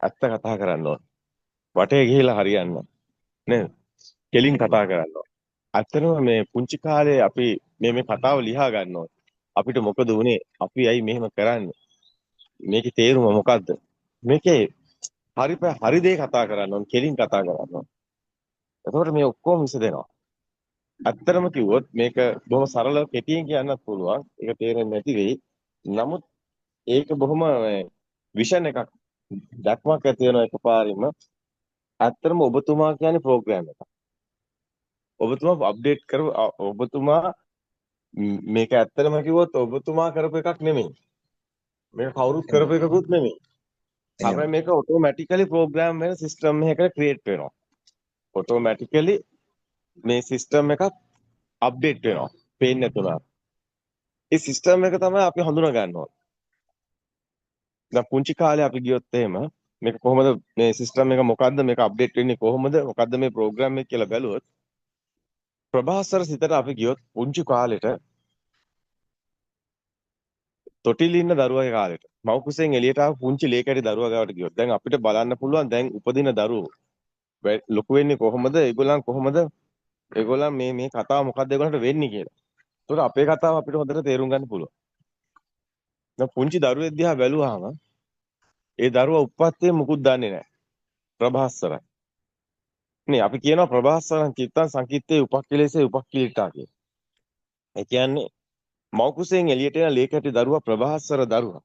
ඇත්ත කතා කරන්න ඕන. වටේ ගිහිලා හරියන්නේ නේද? කෙලින් කතා කරන්න ඕන. ඇත්තටම මේ පුංචි කාලේ අපි මේ කතාව ලියා ගන්න ඕන. අපිට මොකද වුනේ? අපි ඇයි මෙහෙම කරන්නේ? මේකේ තේරුම මොකද්ද? මේකේ හරි දේ කතා කරන්න ඕන. කෙලින් කතා කරන්න ඕන. එතකොට මේ ඔක්කොම විසදෙනවා. ඇත්තටම කිව්වොත් මේක බොහොම සරලව කෙටියෙන් කියන්නත් පුළුවන්. ඒක තේරෙන්නේ නැති වෙයි. නමුත් ඒක බොහොම විෂන් එකක්. දැක්මක් ඇති වෙන එකපාරින්ම. ඇත්තටම ඔබතුමා කියන්නේ ප්‍රෝග්‍රෑම් එකක්. ඔබතුමා අප්ඩේට් ඔබතුමා මේක ඇත්තටම කිව්වොත් ඔබතුමා කරපු එකක් නෙමෙයි. මේක කවුරුත් කරපු එකකුත් නෙමෙයි. හැබැයි මේක ඔටෝමැටිකලි ප්‍රෝග්‍රෑම් වෙන සිස්ටම් එකකට ක්‍රියේට් වෙනවා. ඔටෝමැටිකලි මේ සිස්ටම් එකක් අප්ඩේට් වෙනවා. පේන්නේ නැතුණා. ඒ සිස්ටම් එක තමයි අපි හඳුනා ගන්න ඕනේ. දැන් පුංචි කාලේ අපි ගියොත් එහෙම මේක කොහොමද මේ සිස්ටම් එක මොකද්ද මේක අප්ඩේට් වෙන්නේ කොහොමද මොකද්ද මේ ප්‍රෝග්‍රෑම් එක කියලා බැලුවොත් ප්‍රභාස්වර සිතට අපි ගියොත් පුංචි කාලෙට තොටිලි ඉන්න දරුවගේ කාලෙට මව් කුසෙන් එළියට ආව පුංචි ලේකැටි දරුවා ගාවට ගියොත් දැන් අපිට බලන්න පුළුවන් දැන් උපදින දරුවෝ ලොකු වෙන්නේ කොහොමද ඒගොල්ලන් මේ කතාව මොකද්ද ඒගොල්ලන්ට වෙන්නේ කියලා. ඒතකොට අපේ කතාව අපිට හොඳට තේරුම් ගන්න පුළුවන්. දැන් පුංචි දරුවෙක් දිහා බැලුවාම ඒ දරුවා උප්පත්තියේ මුකුත් දන්නේ නැහැ. ප්‍රභාස්වරයි. නේ අපි කියනවා ප්‍රභාස්වරං චිත්තං සංකිට්ඨේ උපක්ඛිලේසේ උපක්ඛිලිටා කියලා. ඒ කියන්නේ මව් කුසෙන් එළියට එන ලේකැටි දරුවා ප්‍රභාස්වර දරුවා.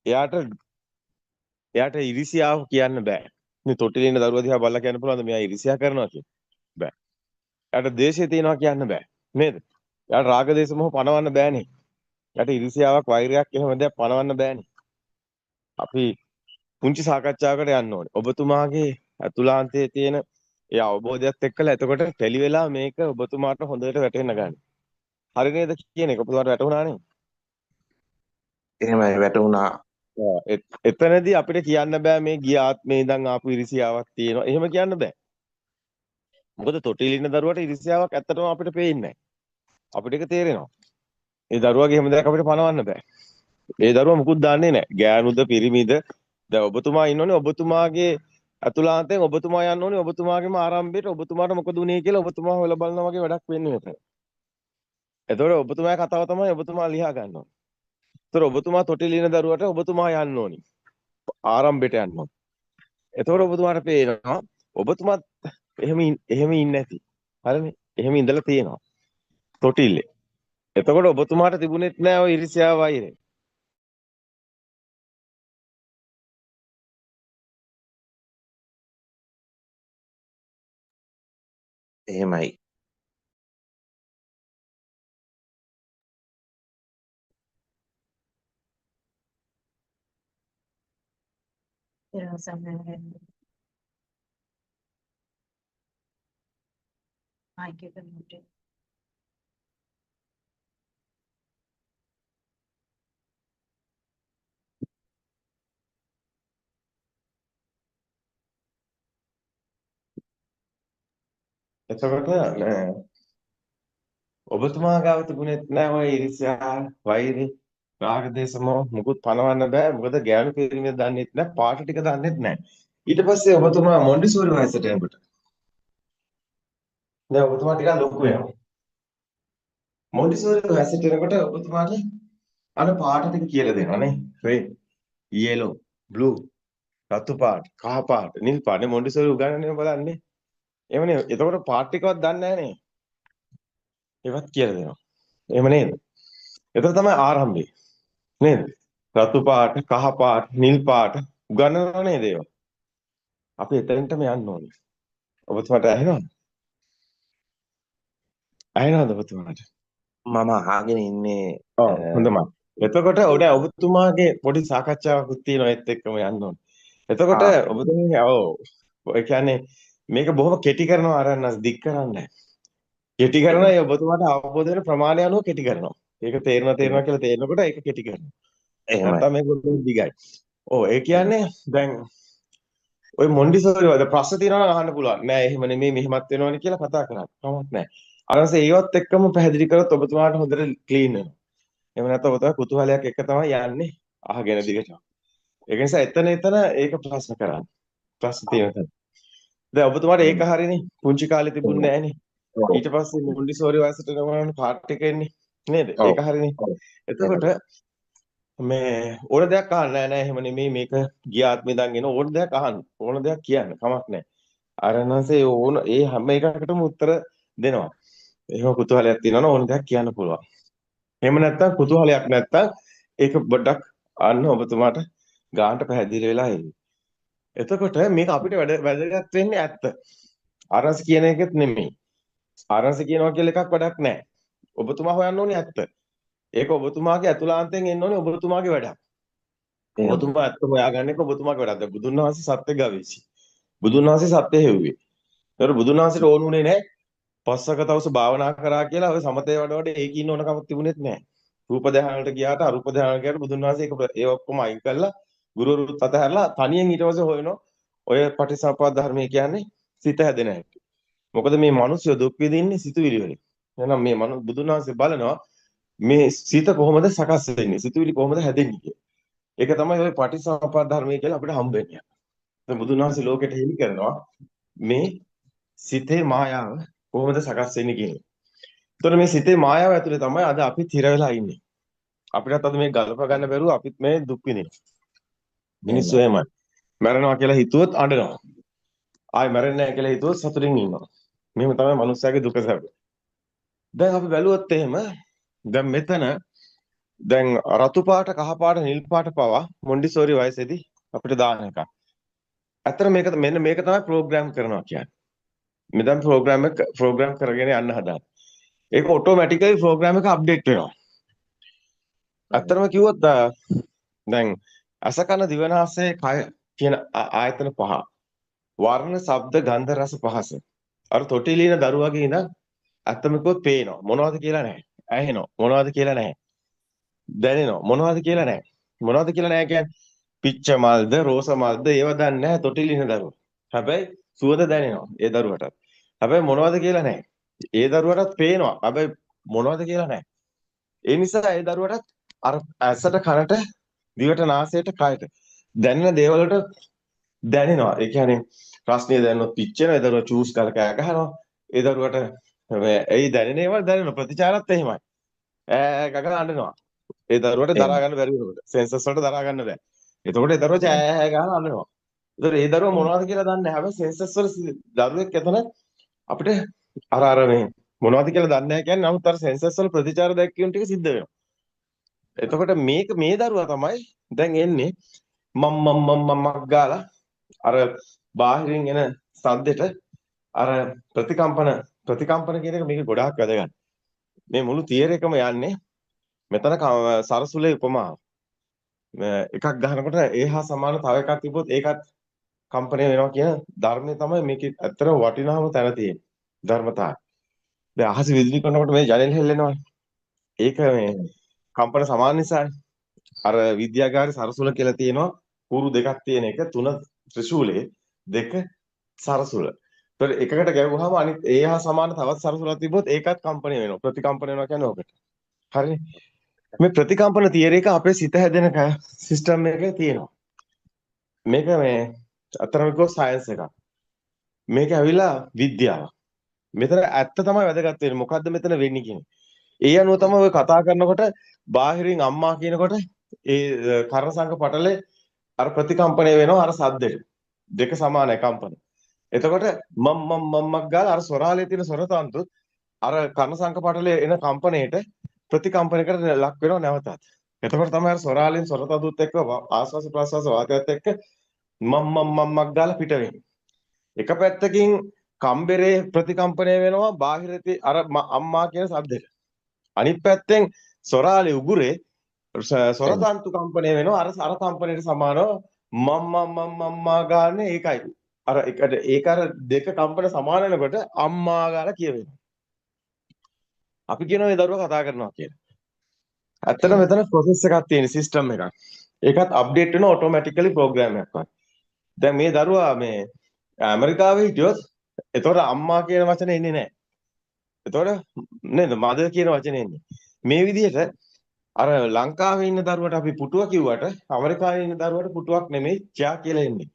එයාට ඉරිසියාව කියන්න බෑ. මේ තොටිලේ ඉන්න දරුවා දිහා බලලා කියන්න පුළුවන්ද මෙයා ඉරිසියා කරනවා කියලා? බෑ. එයාට ද්වේෂය තියෙනවා කියන්න බෑ. නේද? එයාට රාග දේශ මොහ පනවන්න බෑනේ. එයාට ඉරිසියාවක් වෛරයක් එහෙම දෙයක් පනවන්න බෑනේ. අපි පුංචි සාකච්ඡාවකට යන්න ඕනේ. ඔබතුමාගේ අතුලාන්තයේ තියෙන ඒ අවබෝධයත් එක්කලා එතකොට තෙලි වෙලා මේක ඔබතුමාට හොඳට වැටහෙන්න ගන්න. හරි නේද කියන එක ඔබතුමාට වැටහුණා නේ? එහෙමයි වැටුණා. එතනදී අපිට කියන්න බෑ මේ ගිය ආත්මේ ඉඳන් ආපු ඉරිසියාවක් තියෙනවා. එහෙම කියන්න බෑ. මොකද තොටිලි ඉන්න දරුවට ඉරිසියාවක් ඇත්තටම අපිට පේන්නේ නැහැ. අපිට ඒක තේරෙනවා. ඒ දරුවාගේ හැම දෙයක් අපිට පණවන්න බෑ. ඒ දරුවා මුකුත් දන්නේ නැහැ. ගෑනුද පිරිමිද දැන් ඔබතුමා ඉන්නෝනේ ඔබතුමාගේ අතුලාන්තයෙන් ඔබතුමා යන්න ඕනේ ඔබතුමාගේම ආරම්භයට ඔබතුමාට මොකද උනේ කියලා ඔබතුමා හොයලා බලනවා වගේ වැඩක් වෙන්නේ මෙතන. එතකොට ඔබතුමාගේ කතාව තමයි ඔබතුමා ලියා ගන්න ඕනේ. එතකොට ඔබතුමා තොටිලි ඉන්න දරුවට ඔබතුමා යන්න ඕනේ. ආරම්භයට යන්න ඕනේ. එතකොට ඔබතුමාට පේනවා ඔබතුමාත් එහෙම ඉන්නේ නැති. හරිනේ? එහෙම ඉඳලා තියෙනවා. තොටිල්ලේ. එතකොට ඔබතුමාට තිබුණෙත් නෑ ඔය ඉරිසියාව වෛරය. එහෙමයි. එතකොට ඔබතුමා ගාව තිබුණෙත් නෑ ඔය ඉරිසියා වෛරය රාග දේශ මොහ මුකුත් පනවන්න බෑ. මොකද ගෑනු පිරිමිද දන්නෙත් නෑ පාට ටික දන්නෙත් නෑ. ඊට පස්සේ ඔබතුමා මොන්ඩිසෝරි වයසට යනකොට දැන් ඔබතුමා ටිකක් ලොකු වෙනවා. මොන්ඩිසෝරි වයසට යනකොට ඔබතුමාට අර පාට ටික කියලා දෙනවා නේ. රෙඩ්, යෙලෝ, බ්ලූ, රතු පාට, කහ පාට, නිල් පාට. මොන්ඩිසෝරි උගන්වන්නේ බලන්නේ. එහෙමනේ. එතකොට පාට ටිකවත් දන්නේ නැහැ නේ. ඒවත් කියලා දෙනවා. එහෙම නේද? එතකොට තමයි ආරම්භය. නේද? රතු පාට, කහ පාට, නිල් පාට උගන්වනවා නේද ඒවා? අපි එතනටම යන්න ඕනේ. ඔබතුමාට ඇහෙනවද? ඇහෙනවද ඔබතුමාට? මම අහගෙන ඉන්නේ. ඔව් හොඳයි. එතකොට ඔබතුමාගේ පොඩි සාකච්ඡාවකුත් තියෙනවා ඒත් එක්කම යන්න ඕනේ. එතකොට ඔබතුමාගේ ඒ කියන්නේ මේක බොහොම කෙටි කරනවා අරන්නස් දික් කරන්නේ. කෙටි කරනවා ඒ ඔබතුමාට අවබෝධ වෙන ප්‍රමාණය අනුව කෙටි කරනවා. ඒක තේරෙනවා කියලා තේරෙනකොට ඒක කෙටි කරනවා. එහෙමයි. නැත්තම් මේක දිගයි. ඔව් ඒ කියන්නේ දැන් ඔය මොන්ඩිසෝරි වල ප්‍රශ්න තියෙනවා නම් අහන්න පුළුවන්. නෑ එහෙම නෙමෙයි මෙහෙමත් වෙනවනේ කියලා කතා කරා. කමක් නෑ. අරන්ස ඒවත් එක්කම පැහැදිලි කරොත් ඔබතුමාට හොඳට ක්ලීන් වෙනවා. එහෙම නැත්නම් ඔබතුමා කුතුහලයක් එක්ක තමයි යන්නේ අහගෙන දිගට. ඒක නිසා එතන ඒක ප්‍රශ්න කරන්නේ. ප්‍රශ්න තියෙන තැන. දැන් ඔබතුමාට ඒක එහෙම. හරිනේ. පුංචි කාලේ තිබුණේ එහෙම. නැහනේ. ඔව්. ඊට පස්සේ මොන්ඩිසෝරි වයසට ගමන පාට් එක එන්නේ. නේද? ඔව්. ඒක හරිනේ. ඔව්. එතකොට එහෙමයි. මේ ඕන දෙයක් අහන්න නෑ එහෙම නෙමෙයි මේක ගිය ආත්මේ ඉඳන් එන ඕන දෙයක් අහන්න. ඕන දෙයක් කියන්න කමක් නෑ. ආරණන්සේ ඕන ඒ හැම එකකටම උත්තර දෙනවා. එහෙම කුතුහලයක් තියෙනවනේ ඕන දෙයක් කියන්න පුළුවන්. එහෙම නැත්නම් කුතුහලයක් නැත්නම් ඒක පොඩ්ඩක් අන්න ඔබතුමාට ගානට පැහැදිලි වෙලා එයි. එතකොට මේක අපිට වැදගත් වෙන්නේ ඇත්ත. ආරංශ කියන එකෙත් නෙමෙයි. ආරංශ කියනවා කියලා එකක් වැඩක් නැහැ. ඔබතුමා හොයන්න ඕනේ ඇත්ත. ඒක ඔබතුමාගේ ඇතුළාන්තයෙන් එන්න ඕනේ ඔබතුමාගේ වැඩක්. එහෙමයි. ඔබතුමා ඇත්ත හොයාගන්න එක ඔබතුමාගේ වැඩක්. දැන් බුදුන් වහන්සේ සත්‍ය ගවේෂි. බුදුන් වහන්සේ සත්‍ය හෙව්වේ. ඒතර බුදුන් වහන්සේට ඕන උනේ නැහැ. පස්සක තවස භාවනා කරා කියලා ඔය සමතේ වඩ ඒක ඉන්න ඕන කමක් තිබුණෙත් නැහැ. රූප ධානයට ගියාට අරූප ධානයට ගියාට බුදුන් වහන්සේ ඒ ඔක්කොම අයින් කළා. ගුරුවරුත් අතහැරලා තනියෙන් ඊට පස්සේ හොයනවා. ඔය පටිසම්පාද ධර්මය කියන්නේ සිත හැදෙන හැටි. මොකද මේ මිනිස්සු දුක් විඳින්නේ සිතුවිලි වලින්. එහෙනම් මේ බුදුන් වහන්සේ බලනවා මේ සිත කොහොමද සකස් වෙන්නේ? සිතුවිලි කොහොමද හැදෙන්නේ කියලා. ඒක තමයි ওই පටිසම්පාද ධර්මය කියලා අපිට හම්බ වෙන්නේ. දැන් බුදුන් වහන්සේ ලෝකෙට හෙළි කරනවා මේ සිතේ මායාව කොහොමද සකස් වෙන්නේ කියන එක. ඒතර මේ සිතේ මායාව ඇතුලේ තමයි අද අපි තිර වෙලා ඉන්නේ. අපිටත් අද මේ ගලප ගන්න බැරුව අපිත් මේ දුක් විඳිනවා. මිනිස්සු එහෙමයි. එහෙමයි. මැරෙනවා කියලා හිතුවොත් අඬනවා. ආයෙ මැරෙන්නේ නැහැ කියලා හිතුවොත් සතුටින් ඉන්නවා. මෙහෙම තමයි මනුස්සයාගේ දුක සැප. දැන් අපි බැලුවොත් එහෙම දැන් මෙතන දැන් රතු පාට කහ පාට නිල් පාට පවා මොන්ඩිසෝරි වයසේදී අපිට දාන එකක්. ඇත්තට මෙන්න මේක තමයි ප්‍රෝග්‍රෑම් කරනවා කියන්නේ. මේ දැන් ප්‍රෝග්‍රෑම් කරගෙන යන්න හදන. ඒක ඔටෝමැටිකලි ප්‍රෝග්‍රෑම් එක අප්ඩේට් වෙනවා. ඇත්තටම කිව්වොත් දැන් අසකන දිවනාසය කය කියන ආයතන පහ. වර්ණ, ශබ්ද, ගන්ධ, රස, පහස. අර තොටිලින දරුවගේ ඉඳන් ඇත්තම කිව්වොත් පේනවා. මොනවද කියලා නැහැ. ඇහෙනවා. මොනවද කියලා නැහැ. දැනෙනවා. මොනවද කියලා නැහැ. මොනවද කියලා නැහැ කියන්නේ පිච්ච මල්ද, රෝස මල්ද ඒව දන්නේ නැහැ තොටිලින දරුවා. හැබැයි සුවඳ දැනෙනවා ඒ දරුවටත්. හැබැයි මොනවද කියලා නැහැ. ඒ දරුවටත් පේනවා. හැබැයි මොනවද කියලා නැහැ. ඒ නිසා ඒ දරුවටත් අර ඇසට කනට දිවට නාසයට කයට දැනෙන දේවල් වලට දැනෙනවා. ඒ කියන්නේ රස්නිය දැනනොත් පිච්චෙනවා. ඒ දරුවා චූස් කරලා කෑ ගහනවා. ඒ දරුවට ඒ දැනෙන ඒවා දැනෙන ප්‍රතිචාරත් එහෙමයි. ගගන අඬනවා. ඒ දරුවට දරා එහෙමයි. ගන්න බැරි වෙනකොට සෙන්සර්ස් වලට දරා ගන්න බෑ. එතකොට ඒ දරුවා චෑ ගහලා අඬනවා. ඒතර ඒ දරුවා මොනවද කියලා දන්නේ නැහැ. හැබැයි සෙන්සර්ස් වල දරුවෙක් එතන අපිට අර මේ මොනවද කියලා දන්නේ නැහැ කියන්නේ නමුත් අර සෙන්සර්ස් වල ප්‍රතිචාර දැක්වීම ටික සිද්ධ වෙනවා. එතකොට මේ දරුවා තමයි දැන් එන්නේ මම්මක් ගාලා අර බාහිරින් එන සද්දෙට අර ප්‍රතිකම්පන කියන එක මේක ගොඩාක් වැදගත්. මේ මුළු තියරි එකම යන්නේ මෙතන සරසුලේ උපමාව. එකක් ගහනකොට ඒ හා සමාන තව එකක් තිබ්බොත් ඒකත් කම්පණය වෙනවා කියන ධර්මය තමයි මේකේ ඇත්තටම වටිනාම තැන තියෙන්නේ. ධර්මතාවය. දැන් අහස විදුලි කරනකොට මේ ජනෙල් හෙල්ලෙනවනේ. ඒක මේ කම්පන සමාන නිසානේ. අර විද්‍යාගාරේ සරසුල කියලා තියෙනවා කූරු දෙකක් තියෙන එක තුන ත්‍රිශූලයේ දෙක සරසුල. ඒතර එකකට ගැවුවාම අනිත් ඒ හා සමාන තවත් සරසුලක් තිබ්බොත් ඒකත් කම්පණය වෙනවා. ප්‍රතිකම්පන වෙනවා කියන්නේ ඕකට. හරිනේ. මේ ප්‍රතිකම්පන තියරි එක අපේ සිත හැදෙන සිස්ටම් එකේ තියෙනවා. මේක මේ අතරම කිව්ව සයන්ස් එකක්. මේක ඇවිල්ලා විද්‍යාව. මෙතන ඇත්ත තමයි වැදගත් වෙන්නේ. මොකද්ද මෙතන වෙන්නේ කියන්නේ. ඒ අනුව තමයි ඔය කතා කරනකොට බාහිරින් අම්මා කියනකොට ඒ කර්ණසංක පටලේ අර ප්‍රතිකම්පණය වෙනවා අර සද්දෙට. දෙක සමානයි කම්පන. එතකොට මම්මක් ගාලා අර ස්වරාලේ තියෙන ස්වර තන්තුත් අර කර්ණසංක පටලේ එන කම්පණයට ප්‍රතිකම්පනයකට ලක් වෙනව නැවතත්. එතකොට තමයි අර ස්වරාලෙන් ස්වර තන්තුත් එක්ක ආස්වාස ප්‍රාස්වාස වාතයත් එක්ක මම්මක් ගාලා පිට වෙන්නේ. එක පැත්තකින් කම්බරේ ප්‍රතිකම්පණය වෙනවා බාහිරදී අර අම්මා කියන සද්දෙට. අනිත් පැත්තෙන් සොරාලේ උගුරේ සොරතන්තු කම්පණය වෙනවා අර කම්පණයට සමානව මම්මා ගන්න ඒකයි. අර එකට ඒක අර දෙක කම්පන සමාන වෙනකොට අම්මා ගාලා කියවෙනවා. අපි කියනවා මේ දරුවා කතා කරනවා කියලා. ඇත්තට එහෙමයි. මෙතන ප්‍රොසෙස් එකක් තියෙන සිස්ටම් එකක්. ඒකත් අප්ඩේට් වෙන ඔටෝමැටිකලි ප්‍රෝග්‍රෑම් එකක් වගේ. දැන් මේ දරුවා මේ ඇමරිකාවේ හිටියොත් එතකොට අම්මා කියන වචනේ එන්නේ නැහැ. එතකොට නේද මදර් කියන වචනේ එන්නේ. මේ විදිහට අර ලංකාවේ ඉන්න දරුවට අපි පුටුව කිව්වට ඇමරිකාවේ ඉන්න දරුවට පුටුවක් නෙමෙයි චා කියලා එන්නේ.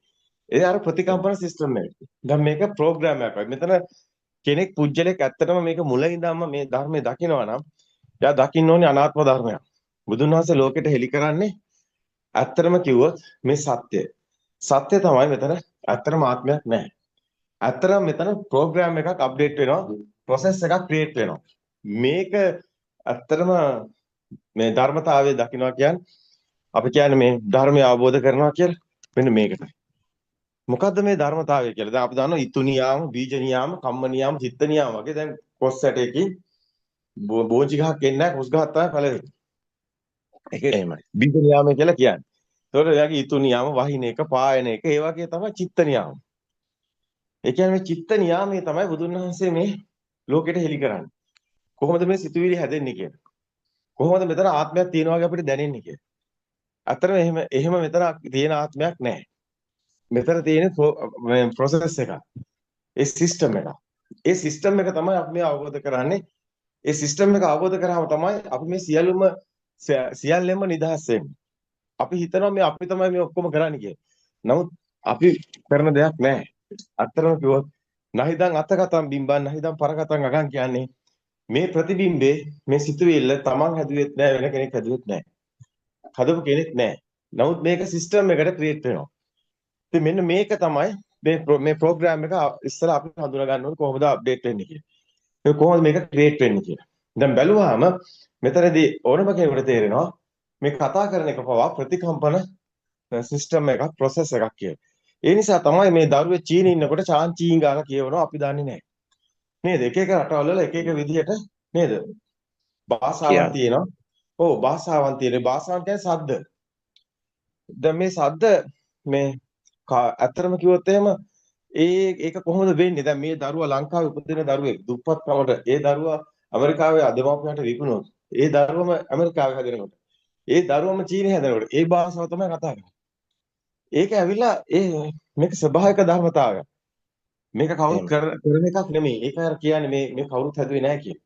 ඒ අර ප්‍රතිකම්පන සිස්ටම් එක. දැන් මේක ප්‍රෝග්‍රෑම් එකක්. මෙතන කෙනෙක් පුජ්‍යලයක් ඇත්තටම මේක මුල ඉඳන්ම මේ ධර්මයේ දකිනවා නම් එයා දකින්න ඕනේ අනාත්ම ධර්මයක්. බුදුන් වහන්සේ ලෝකෙට හෙළි කරන්නේ ඇත්තටම කිව්වොත් මේ සත්‍ය. සත්‍ය තමයි මෙතන ඇත්තටම ආත්මයක් නැහැ. ඇත්තටම මෙතන ප්‍රෝග්‍රෑම් එකක් අප්ඩේට් වෙනවා, ප්‍රොසෙස් එකක් ක්‍රියේට් වෙනවා. මේක ඇත්තටම මේ ධර්මතාවයේ දකින්නවා කියන්නේ අපි කියන්නේ මේ ධර්මය අවබෝධ කරනවා කියලා මෙන්න මේකට. මොකද්ද මේ ධර්මතාවය කියලා? දැන් අපි දන්නවා ඊතු නියාම, බීජ නියාම, කම්ම නියාම, චිත්ත නියාම වගේ දැන් කොස් ඇටයකින් බෝංචි ගහක් එන්නේ නැහැ, කොස් ගහක් තමයි පළවෙනි. ඒකේ එහෙමයි. බීජ නියාමය කියලා කියන්නේ. ඒතකොට එයාගේ ඊතු නියාම, වහින එක, පායන එක, ඒ වගේ තමයි චිත්ත නියාම. ඒ කියන්නේ මේ චිත්ත නියාමයේ තමයි බුදුන් වහන්සේ මේ ලෝකෙට හෙළි කරන්නේ. කොහොමද මේ සිතුවිලි හැදෙන්නේ කියලා. කොහොමද මෙතන ආත්මයක් තියෙනවා වගේ අපිට දැනෙන්නේ කියලා. අතරම එහෙම මෙතන තියෙන ආත්මයක් නැහැ. මෙතන තියෙන ප්‍රොසෙස් එකක්. ඒ සිස්ටම් එක. ඒ සිස්ටම් එක තමයි අපි මේ අවබෝධ කරන්නේ. ඒ සිස්ටම් එක අවබෝධ කරාම තමයි අපි මේ සියල්ලෙම නිදහස් වෙන්නේ. අපි හිතනවා මේ අපි තමයි මේ ඔක්කොම කරන්නේ කියලා. නමුත් අපි කරන දෙයක් නැහැ. අත්‍තරම කිව්වොත් නහිදන් අතකතම් බිම්බන් නහිදන් පරකතම් අගන් කියන්නේ මේ ප්‍රතිබිම්බේ මේ සිතුවිල්ල තමන් හැදුවෙත් නැහැ වෙන කෙනෙක් හැදුවෙත් නැහැ. හදපු කෙනෙක් නැහැ. නමුත් මේක සිස්ටම් එකට ක්‍රියේට් වෙනවා. ඉතින් මෙන්න මේක තමයි මේ ප්‍රෝග්‍රෑම් එක ඉස්සලා අපි හඳුනා ගන්න ඕනේ කොහොමද අප්ඩේට් වෙන්නේ කියලා. ඒ කොහොමද මේක ක්‍රියේට් වෙන්නේ කියලා. දැන් බැලුවාම මෙතනදී ඕනම කෙනෙකුට තේරෙනවා මේ කතා කරන එක පවා ප්‍රතිකම්පන සිස්ටම් එකක් ප්‍රොසෙස් එකක් කියලා. ඒ නිසා තමයි මේ දරුවේ චීනේ ඉන්නකොට චාන්චීන් ගාලා කියවනවා අපි දන්නේ නැහැ. නේද? එක එක රටවල එක එක විදිහට නේද? භාෂාවන් තියෙනවා. ඔව් භාෂාවන් තියෙනවා. භාෂාවන් කියන්නේ ශබ්ද. දැන් මේ ශබ්ද මේ ඇත්තටම කිව්වොත් එහෙම ඒක කොහොමද වෙන්නේ? දැන් මේ දරුවා ලංකාවේ උපදින දරුවෙක් දුප්පත් කමට ඒ දරුවා ඇමරිකාවේ දෙමාපියන්ට විකුණුවොත් ඒ දරුවම ඇමරිකාවේ හැදෙනකොට ඒ දරුවම චීනේ හැදෙනකොට ඒ භාෂාව තමයි කතා කරන්නේ. ඒක ඇවිල්ලා මේක ස්වභාවික ධර්මතාවයක්. මේක කවුරුත් කරන එකක් නෙමෙයි. ඒක අර කියන්නේ මේ කවුරුත් හැදුවේ නැහැ කියන.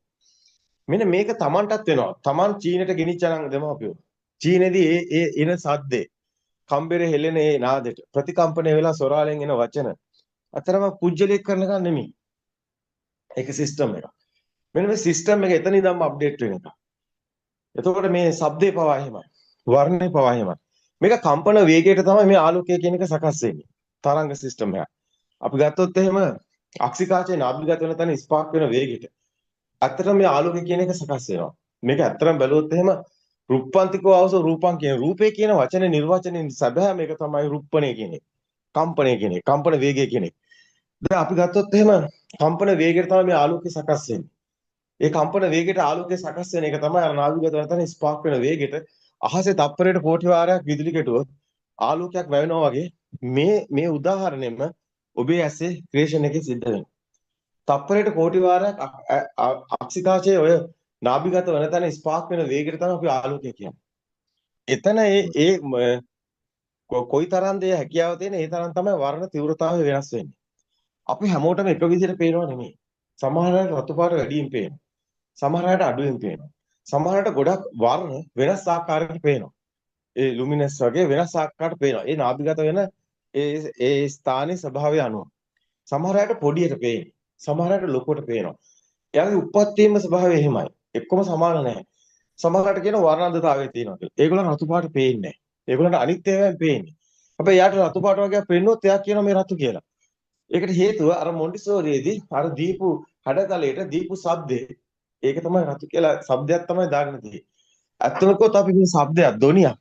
මෙන්න මේක Tamanටත් වෙනවා. Taman චීනෙට ගෙනිච්චනම් දෙමාපියෝ. චීනේදී ඒ එන සද්දේ කම්බරේ හෙලෙන ඒ නාදෙට ප්‍රතිකම්පණය වෙලා සොරාලෙන් එන වචන අතරම පුජ්‍යලයක් කරන එක නෙමෙයි. ඒක සිස්ටම් එකක්. මෙන්න මේ සිස්ටම් එක එතන ඉඳන්ම අප්ඩේට් වෙන එක. එතකොට මේ ශබ්දේ පවා එහෙමයි. වර්ණේ පවා එහෙමයි. මේක කම්පන වේගයට තමයි මේ ආලෝකය කියන එක සකස් වෙන්නේ. තරංග සිස්ටම් එකක්. අපි ගත්තොත් එහෙම අක්සිකාචේ නාභිගත වෙන තැන ස්පාර්ක් වෙන වේගයට. ඇත්තටම මේ ආලෝකය කියන එක සකස් වෙනවා. මේක ඇත්තටම බැලුවොත් එහෙම රුප්පන්තිකෝ අවස රූපං කියන රූපේ කියන වචනේ නිර්වචනයේ සැබෑ මේක තමයි රුප්පණේ කියන්නේ. කම්පණය කියන්නේ. කම්පන වේගය කියන්නේ. දැන් අපි ගත්තොත් එහෙම කම්පන වේගයට තමයි මේ ආලෝකය සකස් වෙන්නේ. ඒ කම්පන වේගයට ආලෝකය සකස් වෙන එක තමයි අර නාභිගත වෙන තැන ස්පාර්ක් වෙන වේගයට අහසේ තප්පරයට කෝටි වාරයක් විදුලි කෙටුවොත් ආලෝකයක් වැවෙනවා වගේ මේ උදාහරණයෙම ඔබේ ඇසේ ක්‍රියේෂන් එකේ සිද්ධ වෙනවා. තප්පරයට කෝටි වාරයක් අක්සිකාචයේ ඔය නාභිගත වෙන තැන ස්පාර්ක් වෙන වේගයට තමයි අපි ආලෝකය කියන්නේ. එතන කොයි තරම් දේ හැකියාව තියෙන ඒ තරම් තමයි වර්ණ තීව්‍රතාවය වෙනස් වෙන්නේ. අපි හැමෝටම එක විදිහට පේනව නෙමෙයි. සමහර අයට රතු පාට වැඩියෙන් පේනවා. සමහර අයට අඩුවෙන් පේනවා. සමහර අයට ගොඩක් වර්ණ වෙනස් ආකාරයකට පේනවා. ඒ ලුමිනස් වගේ වෙනස් ආකාරයකට පේනවා. ඒ නාභිගත වෙන ඒ ස්ථානයේ ස්වභාවය අනුව. සමහර අයට පොඩියට පේන්නේ. සමහර අයට ලොකුවට පේනවා. එයාගේ උප්පත්තියේම ස්වභාවය එහෙමයි. එක්කම සමාන නැහැ. සමහර අයට කියන වර්ණාන්දතාවය තියෙනවා කියලා. ඒගොල්ලන් රතු පාට පේන්නේ නැහැ. ඒගොල්ලන්ට අනිත් ඒවායෙන් පේන්නේ. හැබැයි යාට රතු පාට වගේ පෙන්නුවොත් එයා කියනවා මේ රතු කියලා. ඒකට හේතුව අර මොන්ටිසෝරියේදී අර දීපු හැඩතලයට දීපු ශබ්දේ ඒක තමයි රතු කියලා ශබ්දයක් තමයි දාගෙන තියෙන්නේ. ඇත්තම කිව්වොත් අපි මේ ශබ්දයක් ධ්වනියක්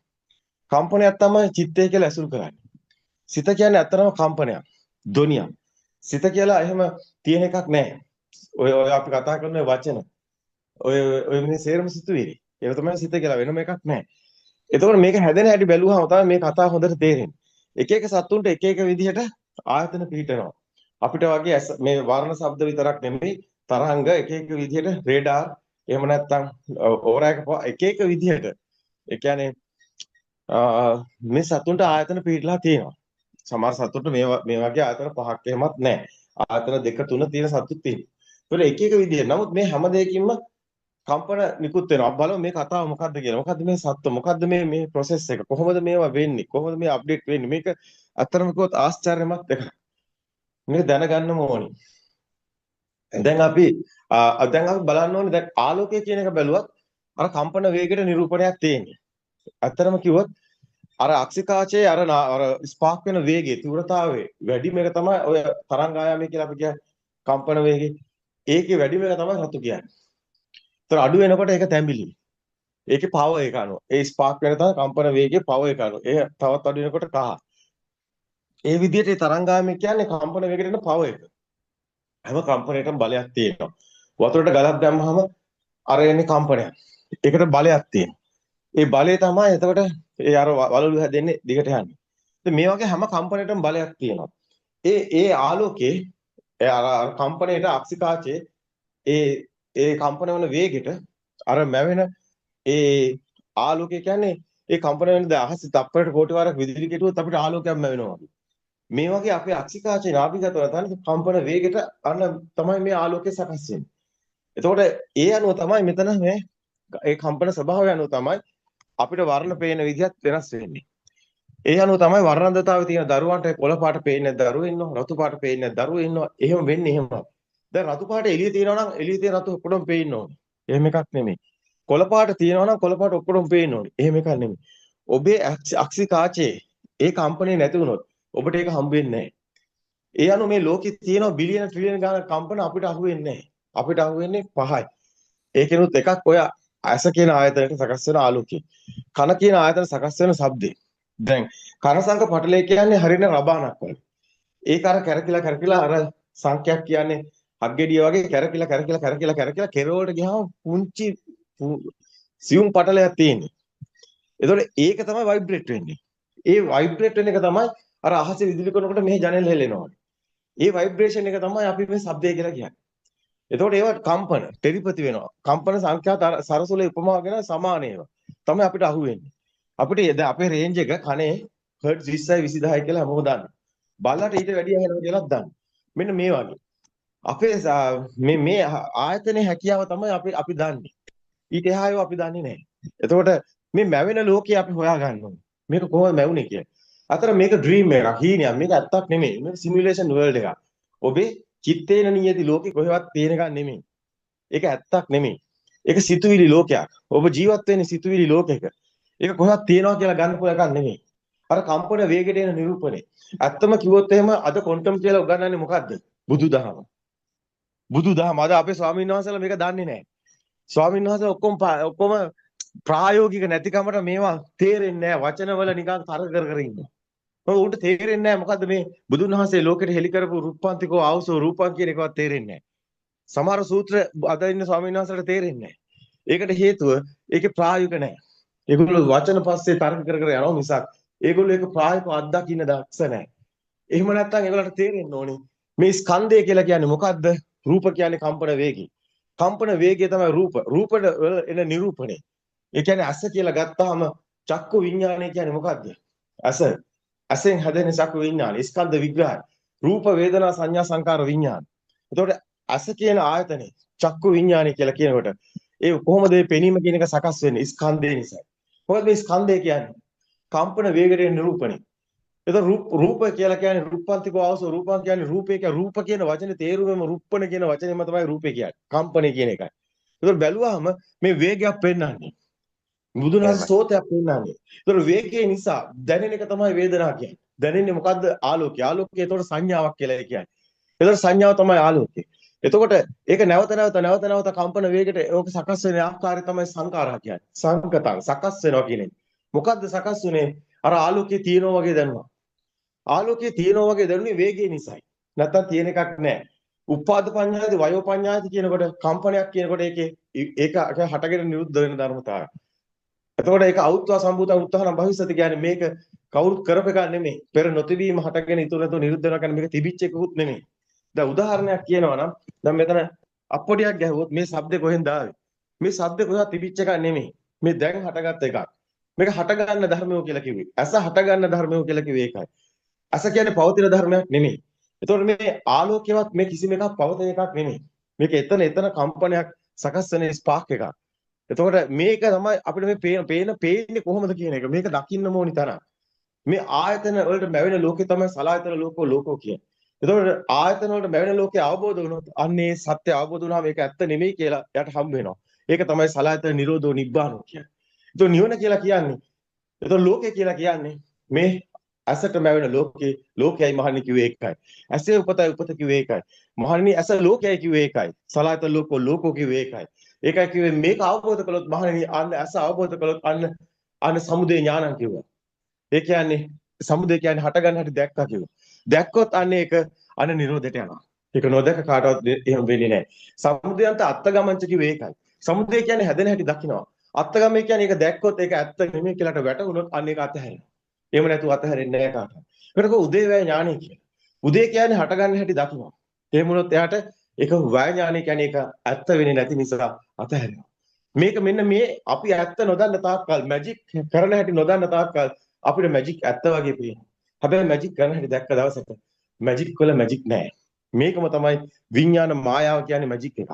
කම්පනයක් තමයි චිත්තය කියලා ඇසුරු කරන්නේ. සිත කියන්නේ ඇත්තම කම්පනයක් ධ්වනියක්. සිත කියලා එහෙම තියෙන එකක් නැහැ. ඔය අපි කතා කරන වචන ඔය මේ සේරම සිතුවිලි. ඒක තමයි සිත කියලා වෙනම එකක් නැහැ. එතකොට මේක හැදෙන හැටි බැලුවම තමයි මේ කතාව හොඳට තේරෙන්නේ. එක එක සත්තුන්ට එක එක විදිහට ආයතන පිහිටනවා. අපිට වගේ මේ වර්ණ ශබ්ද විතරක් නෙමෙයි තරංග එක එක විදිහට රේඩාර් එහෙම නැත්නම් ඕරා එක එක විදිහට ඒ කියන්නේ මේ සතුන්ට ආයතන පිළිලා තියෙනවා. සමහර සතුන්ට මේ වගේ ආයතන පහක් එහෙමත් නැහැ. ආයතන දෙක තුන තියෙන සතුත් තියෙනවා. ඒක එක එක විදිහට. නමුත් මේ හැම දෙයකින්ම කම්පන නිකුත් වෙනවා. බලමු මේ කතාව මොකද්ද කියලා. මොකද්ද මේ සත්ත්ව? මොකද්ද මේ process එක? කොහොමද මේවා වෙන්නේ? කොහොමද මේ අප්ඩේට් වෙන්නේ? මේක අත්‍තරම කිව්වොත් ආශ්චර්යමත් එකක්. මේක දැනගන්නම ඕනි. දැන් අපි බලන්න ඕනේ දැන් ආලෝකය කියන එක බැලුවත් අර කම්පන වේගයට නිරූපණයක් තියෙන්නේ. අත්‍තරම කිව්වොත් අර අක්ෂිකාචයේ අර ස්පාර්ක් වෙන වේගයේ තීව්‍රතාවය වැඩිම එක තමයි ඔය තරංගායාමය කියලා අපි කියන්නේ කම්පන වේගය. ඒකේ වැඩිම එක තමයි රතු කියන්නේ. ඒතර අඩු වෙනකොට ඒක තැඹිලි. ඒකේ පවර් එක අනුව. ඒ ස්පාර්ක් වෙන තමයි කම්පන වේගයේ පවර් එක අනුව. ඒ තවත් අඩු වෙනකොට කහ. ඒ විදිහට ඒ තරංගායාමය කියන්නේ කම්පන වේගයට එන පවර් එක. හැම කම්පනයකටම බලයක් තියෙනවා. වතුරට ගලක් දැම්මහම අර එන්නේ කම්පනයක්. ඒකට බලයක් තියෙනවා. ඒ බලය තමයි එතකොට ඒ අර වලලු හැදෙන්නේ දිගට යන්නේ. ඉතින් මේ වගේ හැම කම්පනයකටම බලයක් තියෙනවා. ඒ ආලෝකයේ ඒ අර කම්පනයේට අක්ෂිකාචයේ ඒ කම්පන වන වේගෙට අර මැවෙන ඒ ආලෝකය කියන්නේ ඒ කම්පන වෙන අහසේ තප්පරයට කෝටි වාරයක් විදුලි කෙටුවොත් අපිට ආලෝකයක් මැවෙනවා වගේ. මේ වගේ අපේ අක්ෂිකාචේ නාභිගතව තන කම්පන වේගෙට අන්න තමයි මේ ආලෝකය සකස් වෙන්නේ. එතකොට ඒ අනුව තමයි මෙතන මේ ඒ කම්පන ස්වභාවය අනුව තමයි අපිට වර්ණ පේන විදිහත් වෙනස් වෙන්නේ. ඒ අනුව තමයි වර්ණන්දතාවයේ තියෙන දරුවන්ට කොළ පාට පේන්නේ නැද්ද දරුවෝ ඉන්නවා, රතු පාට පේන්නේ නැද්ද දරුවෝ ඉන්නවා. එහෙම වෙන්නේ එහෙමයි. දැන් රතු පාට එළිය තියෙනවා නම් එළිය තියෙන රතු ඔක්කොම පේන්න ඕනේ. එහෙම එකක් නෙමෙයි. කොළ පාට තියෙනවා නම් කොළ පාට ඔක්කොම පේන්න ඕනේ. එහෙම එකක් නෙමෙයි. ඔබේ අක්ෂිකාචයේ ඒ කම්පණය නැති වුණොත් ඔබට ඒක හම්බ වෙන්නේ නැහැ. ඒ අනුව මේ ලෝකෙ තියෙන බිලියන ට්‍රිලියන ගාණක් කම්පන අපිට අහු වෙන්නේ නැහැ. අපිට අහු වෙන්නේ 5යි. ඒකෙනුත් එකක් ඔය ඇස කියන ආයතනයට සකස් වෙන ආලෝකය. කන කියන ආයතන සකස් වෙන ශබ්දේ. දැන් කනසංක පටලය කියන්නේ හරින රබානක් වගේ. ඒක අර කැරකිලා අර සංඛ්‍යක් කියන්නේ අග්ගෙඩිය වගේ කැරකිලා කෙරවලට ගියාම පුංචි සියුම් පටලයක් තියෙන්නේ. ඒතකොට ඒක තමයි ভাইබ්‍රේට් වෙන්නේ. ඒ ভাইබ්‍රේට් වෙන එක තමයි අර අහසේ විදුලි කරනකොට මෙහි ජනෙල් හෙලෙනවා. ඒ ভাইබ්‍රේෂන් එක තමයි අපි මේ ශබ්දය කියලා කියන්නේ. එතකොට ඒවා කම්පන ටෙලිපති වෙනවා. කම්පන සංඛ්‍යා සරසුලේ උපමාවගෙන සමාන ඒවා. තමයි අපිට අහුවෙන්නේ. අපිට දැන් අපේ රේන්ජ් එක කනේ හර්ට්ස් 20යි 20000යි කියලා හැමෝම දන්නවා. බල්ලට ඊට වැඩිය ඇහෙනවා කියලාත් දන්නවා. මෙන්න මේ වගේ. අපේ මේ ආයතනයේ හැකියාව තමයි අපි දන්නේ. ඊට එහා ඒවා අපි දන්නේ නැහැ. එතකොට මේ මැවෙන ලෝකේ අපි හොයා ගන්න ඕනේ. මේක කොහොමද මැවුනේ කියලා. අතර මේක ඩ්‍රීම් එකක්, හීනයක්. මේක ඇත්තක් නෙමෙයි. මේක සිමියුලේෂන් වර්ල්ඩ් එකක්. ඔබේ චිත්තේන නියති ලෝකේ කොහෙවත් තියෙන එකක් නෙමෙයි. ඒක ඇත්තක් නෙමෙයි. ඒක සිතුවිලි ලෝකයක්. ඔබ ජීවත් වෙන්නේ සිතුවිලි ලෝකයක. ඒක කොහෙවත් තියනවා කියලා ගන්න පුළුවන් එකක් නෙමෙයි. අර කම්පන වේගයට එන නිරූපණය. ඇත්තම කිව්වොත් එහෙම අද ක්වොන්ටම් කියලා උගන්වන්නේ මොකද්ද? බුදුදහම. බුදුදහම. අද අපේ ස්වාමීන් වහන්සේලා මේක දන්නේ නැහැ. ස්වාමීන් වහන්සේලා ඔක්කොම ප්‍රායෝගික නැතිකමට මේවා තේරෙන්නේ නැහැ. වචනවල නිකන් තර කර ඉන්නවා. මොකද උන්ට තේරෙන්නේ නැහැ මොකද්ද මේ බුදුන් වහන්සේ ලෝකෙට හෙළි කරපු රුප්පන්තිකෝ ආවසෝ රූපං කියන එකවත් තේරෙන්නේ නැහැ. සමහර සූත්‍ර අද ඉන්න ස්වාමීන් වහන්සේලාට තේරෙන්නේ නැහැ. ඒකට හේතුව ඒකේ ප්‍රායෝගික නැහැ. ඒගොල්ලෝ වචන පස්සේ තර්ක කර යනවා මිසක් ඒගොල්ලෝ ඒක ප්‍රායෝගිකව අත්දකින්න දක්ෂ නැහැ. එහෙම නැත්නම් ඒගොල්ලන්ට තේරෙන්න ඕනේ මේ ස්කන්ධය කියලා කියන්නේ මොකද්ද? රූප කියන්නේ කම්පන වේගය. කම්පන වේගය තමයි රූප. රූපවල එන නිරූපණය. ඒ කියන්නේ ඇස කියලා ගත්තාම චක්කු විඥානය කියන්නේ මොකද්ද? ඇසෙන් හැදෙන චක්කු විඥානය. ස්කන්ධ විග්‍රහය. රූප වේදනා සංඥා සංකාර විඥාන. එතකොට ඇස කියන ආයතනේ චක්කු විඥානය කියලා කියනකොට ඒ කොහොමද මේ පෙනීම කියන එක සකස් වෙන්නේ? ස්කන්ධය නිසා. මොකද මේ ස්කන්ධය කියන්නේ කම්පන වේගයේ නිරූපණය. එතකොට රූප කියලා කියන්නේ රූපාන්තිකව අවසෝ රූපං කියන්නේ රූපේ කියන රූප කියන වචනේ තේරුමම රුප්පණ කියන වචනේම තමයි රූපේ කියන්නේ. කම්පණය කියන එකයි. එතකොට බැලුවාම මේ වේගයක් පෙන්වන්නේ. බුදුන් වහන්සේ සෝතයක් පෙන්වන්නේ. එතකොට වේගය නිසා දැනෙන එක තමයි වේදනාව කියන්නේ. දැනෙන්නේ මොකද්ද? ආලෝකය. ආලෝකය එතකොට සංඥාවක් කියලා කියන්නේ. එතකොට සංඥාව තමයි ආලෝකය. එතකොට ඒක නැවත කම්පන වේගයට ඕක සකස් වෙන ආකාරය තමයි සංකාරා කියන්නේ. සංකතං සකස් වෙනවා කියන එක. මොකද්ද සකස් වුනේ? අර ආලෝකයේ තියෙනවා වගේ දැනුණා. ආලෝකයේ තියෙනවා වගේ දැනුනේ වේගය නිසායි. නැත්තම් තියෙන එකක් නැහැ. උපාද පඤ්ඤායති වයෝ පඤ්ඤායති කියනකොට කම්පනයක් කියනකොට ඒක හටගෙන නිරුද්ධ වෙන ධර්මතාවය. එතකොට ඒක අවුත්වා සම්භූත උත්හාන භවිෂ්‍යති කියන්නේ මේක කවුරුත් කරප එකක් නෙමෙයි. පෙර නොතිබීම හටගෙන ඉතුරු නැතුව නිරුද්ධ වෙනවා කියන්නේ මේක තිබිච්ච එකකුත් නෙමෙයි. දැන් උදාහරණයක් කියනවා නම් දැන් මෙතන අප්පොඩියක් ගැහුවොත් මේ ශබ්දේ කොහෙන්ද ආවේ? මේ ශබ්දේ කොහෙවත් තිබිච්ච එකක් නෙමෙයි. මේ දැන් හටගත් එකක්. මේක හට ගන්න ධර්මය කියලා කිව්වේ. ඇස හට ගන්න ධර්මය කියලා කිව්වේ ඒකයි. ඇස කියන්නේ පවතින ධර්මයක් නෙමෙයි. එතකොට මේ ආලෝකයවත් මේ කිසිම එකක් පවතින එකක් නෙමෙයි. මේක එතන කම්පනයක් සකස් වෙන ස්පාර්ක් එකක්. එතකොට මේක තමයි අපිට මේ පේන්නේ කොහොමද කියන එක. මේක දකින්න ඕනි තරම්. මේ ආයතන වලට මැවෙන ලෝකේ තමයි සලායතන ලෝකෝ කියන්නේ. එතකොට ආයතන වලට මැවෙන ලෝකේ අවබෝධ වුණොත් අන්නේ සත්‍ය අවබෝධ වුණාම ඒක ඇත්ත නෙමෙයි කියලා එයාට හම්බ වෙනවා. ඒක තමයි සලායතන නිරෝධෝ නිබ්බානෝ කියන්නේ. එතකොට නිවන කියලා කියන්නේ, එතකොට ලෝකේ කියලා කියන්නේ මේ ඇසට මැවෙන ලෝකේ ලෝකයයි මහන්නේ කිව්වේ ඒකයි. ඇසේ උපතයි උපත කිව්වේ ඒකයි. මහන්නේ ඇස ලෝකයයි කිව්වේ ඒකයි. සලායතන ලෝකෝ කිව්වේ ඒකයි. ඒකයි කිව්වේ මේක අවබෝධ කළොත් මහන්නේ අන්න ඇස අවබෝධ කළොත් අන්න සමුදය ඥානං කිව්වා. ඒ කියන්නේ සමුදය කියන්නේ හට ගන්න හැටි දැක්කා කියලා. දැක්කොත් අන්න ඒක අන්න නිරෝධයට යනවා. ඒක නොදැක කාටවත් එහෙම වෙන්නේ නැහැ. සමුදයන්ට අත්ගමංච කිව්වේ ඒකයි. සමුදය කියන්නේ හැදෙන හැටි දකින්නවා. අත්ගමය කියන්නේ ඒක දැක්කොත් ඒක ඇත්ත නෙමෙයි කියලාට වැටුනොත් අන්න ඒක අතහැරෙනවා. එහෙම නැතුව අතහැරෙන්නේ නැහැ කාටවත්. ඒකට උදේවැය ඥානෙ කියලා. උදේ කියන්නේ හට ගන්න හැටි දකින්නවා. එහෙම වුණොත් එයාට ඒක වය ඥානෙ කියන්නේ ඒක ඇත්ත වෙන්නේ නැති නිසා අතහැරෙනවා. මේක මෙන්න මේ අපි ඇත්ත නොදන්න තාක්කල් මැජික් කරන හැටි නොදන්න තාක්කල් අපිට මැජික් ඇත්ත වගේ පේනවා. හැබැයි මැජික් කරන හැටි දැක්ක දවසට මැජික් වල මැජික් නෑ. මේකම තමයි විඥාන මායාව කියන්නේ මැජික් එකක්.